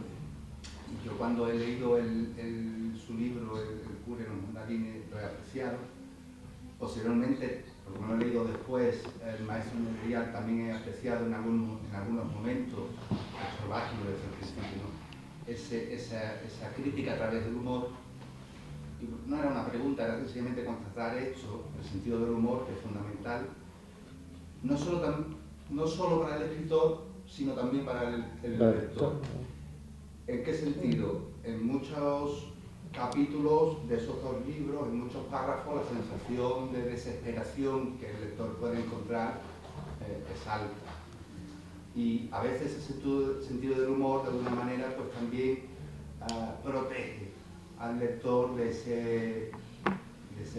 Yo cuando he leído su libro, El cura en los mandarines, lo he apreciado. Posteriormente, porque no lo he leído después, El maestro en el Real, también he apreciado en algunos momentos, el salvaje desde el principio, ¿no? Esa crítica a través del humor. Y no era una pregunta, era sencillamente constatar esto, el sentido del humor, que es fundamental, no solo para el escritor, sino también para el lector. ¿En qué sentido? En muchos capítulos de esos dos libros, en muchos párrafos, la sensación de desesperación que el lector puede encontrar es alta. Y a veces ese sentido del humor, de alguna manera, pues también protege al lector de ese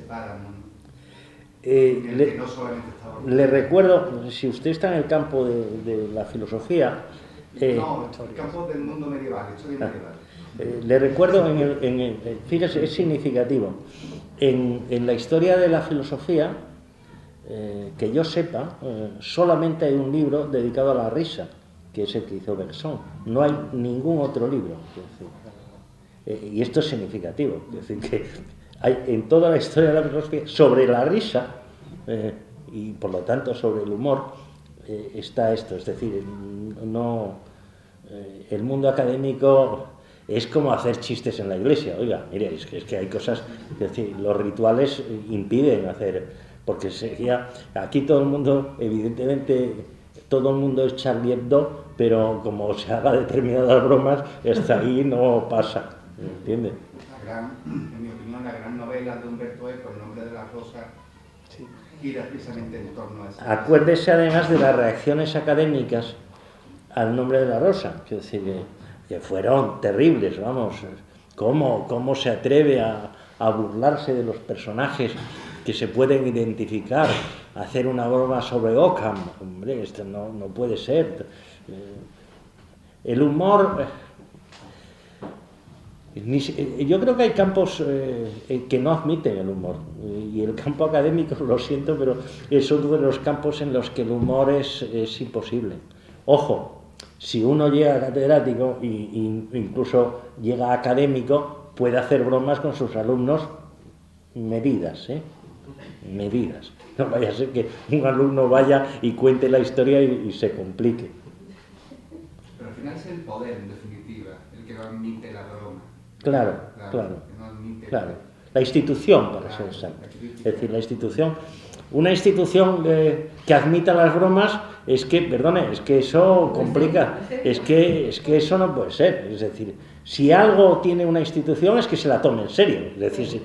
páramo, ¿no? No solamente está le recuerdo, si usted está en el campo de la filosofía... no, el campo del mundo medieval, historia medieval. Le recuerdo, fíjese, es significativo, en la historia de la filosofía, que yo sepa, solamente hay un libro dedicado a la risa, que es el que hizo Bergson. No hay ningún otro libro. Y esto es significativo, es decir, que hay en toda la historia de la filosofía sobre la risa y por lo tanto sobre el humor está esto, es decir, el mundo académico es como hacer chistes en la iglesia. Oiga, mire, es que hay cosas, es decir, los rituales impiden hacer, porque sería, aquí todo el mundo, evidentemente, todo el mundo es Charlie Hebdo, pero como se haga determinadas bromas, hasta ahí no pasa. ¿Entiende? En mi opinión, la gran novela de Humberto Eco, El nombre de la rosa, gira precisamente en torno a eso. Acuérdese además de las reacciones académicas al nombre de la rosa, es decir, que fueron terribles, vamos, cómo se atreve a burlarse de los personajes que se pueden identificar, a hacer una broma sobre Ockham. Hombre, esto no puede ser. El humor... Yo creo que hay campos que no admiten el humor, y el campo académico, lo siento, pero es uno de los campos en los que el humor es imposible. Ojo, si uno llega a catedrático e incluso llega a académico, puede hacer bromas con sus alumnos medidas, medidas. No vaya a ser que un alumno vaya y cuente la historia y se complique. Pero al final es el poder, en definitiva, el que no admite la broma. Claro. La institución, para ser exacto. Es decir, la institución, una institución que admita las bromas, es que, perdone, es que eso complica, es que eso no puede ser. Es decir, si algo tiene una institución es que se la tome en serio. Es decir,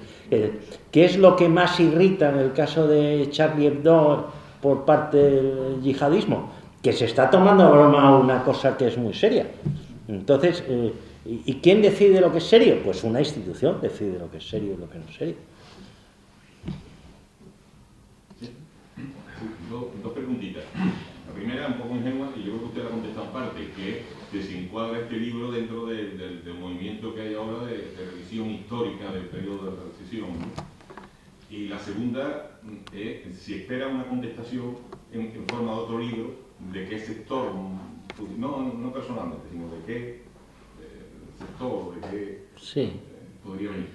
¿qué es lo que más irrita en el caso de Charlie Hebdo por parte del yihadismo? Que se está tomando a broma una cosa que es muy seria. Entonces, ¿y quién decide lo que es serio? Pues una institución decide lo que es serio y lo que no es serio. Dos preguntitas. La primera un poco ingenua, y yo creo que usted la ha contestado en parte, que se encuadra este libro dentro del movimiento que hay ahora de revisión histórica del periodo de la transición, ¿no? Y la segunda es si espera una contestación en forma de otro libro, de qué sector, no personalmente, sino de qué sector, de qué podría venir.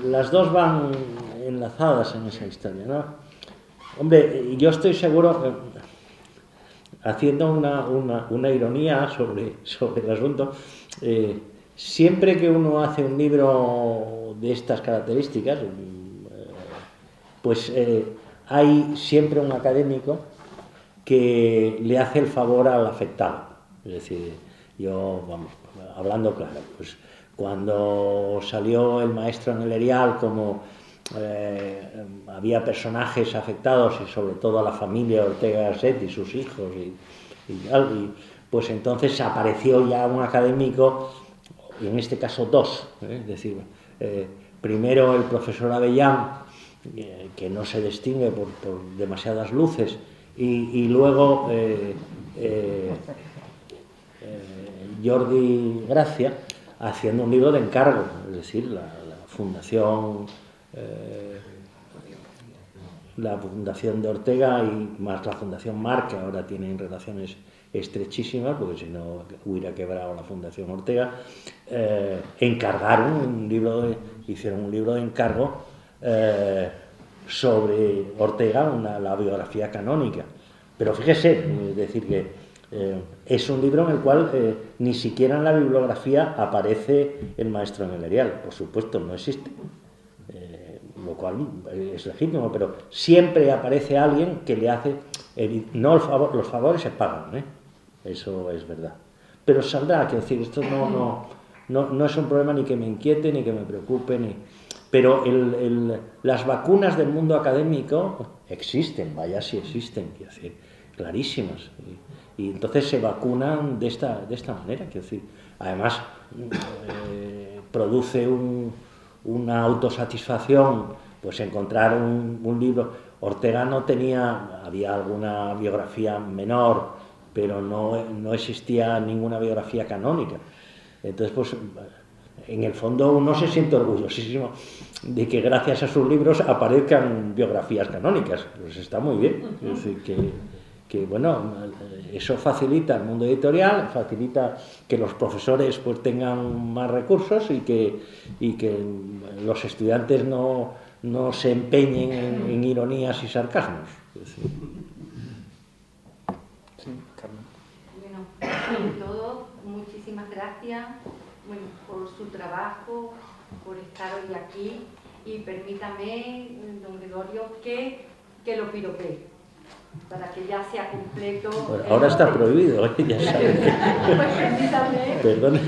Las dos van enlazadas en esa historia, ¿no? Hombre, yo estoy seguro, haciendo una ironía sobre el asunto, siempre que uno hace un libro de estas características, pues hay siempre un académico que le hace el favor al afectado. Es decir, yo, vamos, hablando claro, pues cuando salió El maestro en el Erial, como había personajes afectados y sobre todo a la familia de Ortega y Gasset y sus hijos y pues entonces apareció ya un académico, y en este caso dos, es decir, primero el profesor Avellán, que no se distingue por demasiadas luces, y luego Jordi Gracia haciendo un libro de encargo, es decir, la Fundación de Ortega y más la Fundación Marc, que ahora tienen relaciones estrechísimas, porque si no hubiera quebrado la Fundación Ortega, hicieron un libro de encargo sobre Ortega, la biografía canónica. Pero fíjese, es decir, que es un libro en el cual ni siquiera en la bibliografía aparece el maestro Melerial, por supuesto, no existe. Lo cual es legítimo, pero siempre aparece alguien que le hace... No los favores se pagan, eso es verdad. Pero saldrá, quiero decir, esto no es un problema ni que me inquiete, ni que me preocupe, pero las vacunas del mundo académico existen, vaya si existen, quiero decir, clarísimas. Y entonces se vacunan de esta manera, quiero decir. Además, produce una autosatisfacción, pues encontrar un libro. Ortega había alguna biografía menor, pero no existía ninguna biografía canónica. Entonces, pues, en el fondo uno se siente orgullosísimo de que gracias a sus libros aparezcan biografías canónicas. Pues está muy bien. Es decir, que bueno, eso facilita el mundo editorial, facilita que los profesores pues tengan más recursos y que los estudiantes no se empeñen en ironías y sarcasmos. Sí, Carmen. Bueno, sobre todo, muchísimas gracias por su trabajo, por estar hoy aquí, y permítame, don Gregorio, que lo piropee, para que ya sea completo. Bueno, ahora está prohibido, ya saben. Pues perdón,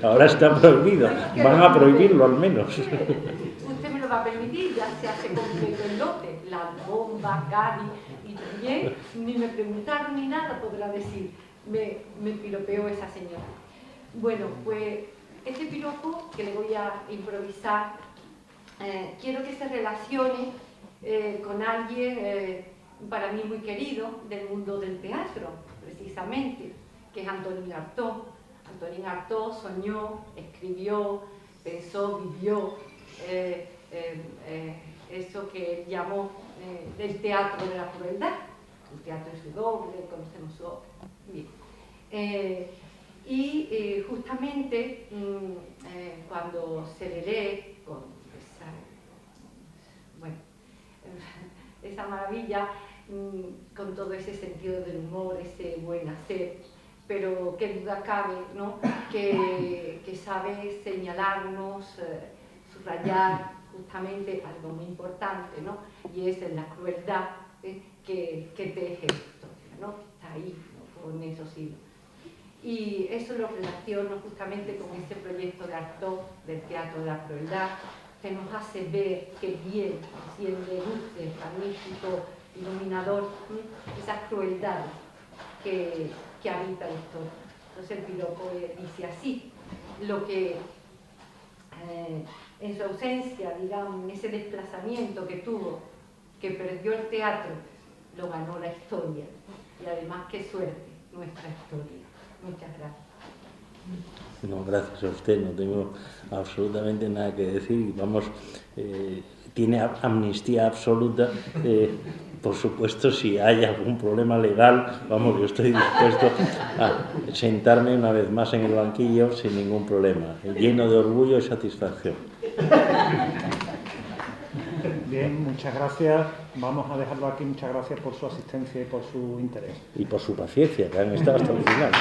ahora está prohibido, van a prohibirlo al menos. Usted me lo va a permitir, ya se hace completo el lote, la bomba, Cádiz, y también ni me preguntaron ni nada, podrá decir, me piropeó esa señora. Bueno, pues este piropo que le voy a improvisar, quiero que se relacione con alguien para mí muy querido del mundo del teatro, precisamente, que es Antonín Artaud. Antonín Artaud soñó, escribió, pensó, vivió eso que él llamó del teatro de la crueldad. El teatro es su doble, conocemos su obra. Bien. Y justamente cuando se le lee con esa maravilla, con todo ese sentido del humor, ese buen hacer, pero qué duda cabe, ¿no?, que sabe señalarnos, subrayar justamente algo muy importante, ¿no?, y es la crueldad que teje la historia, ¿no?, que está ahí, ¿no?, con esos hilos. Y eso lo relaciono justamente con ese proyecto de Artaud, del teatro de la crueldad, que nos hace ver que bien, siendo dulce, magnífico, iluminador, esa crueldad que habita la historia. Entonces el piropo dice así: lo que en su ausencia, digamos, en ese desplazamiento que tuvo, que perdió el teatro, lo ganó la historia. Y además, qué suerte nuestra historia. Muchas gracias. No, gracias a usted, no tengo absolutamente nada que decir. Vamos, tiene amnistía absoluta. Por supuesto, si hay algún problema legal, vamos, yo estoy dispuesto a sentarme una vez más en el banquillo sin ningún problema, lleno de orgullo y satisfacción. Bien, muchas gracias. Vamos a dejarlo aquí. Muchas gracias por su asistencia y por su interés. Y por su paciencia, que han estado hasta el final.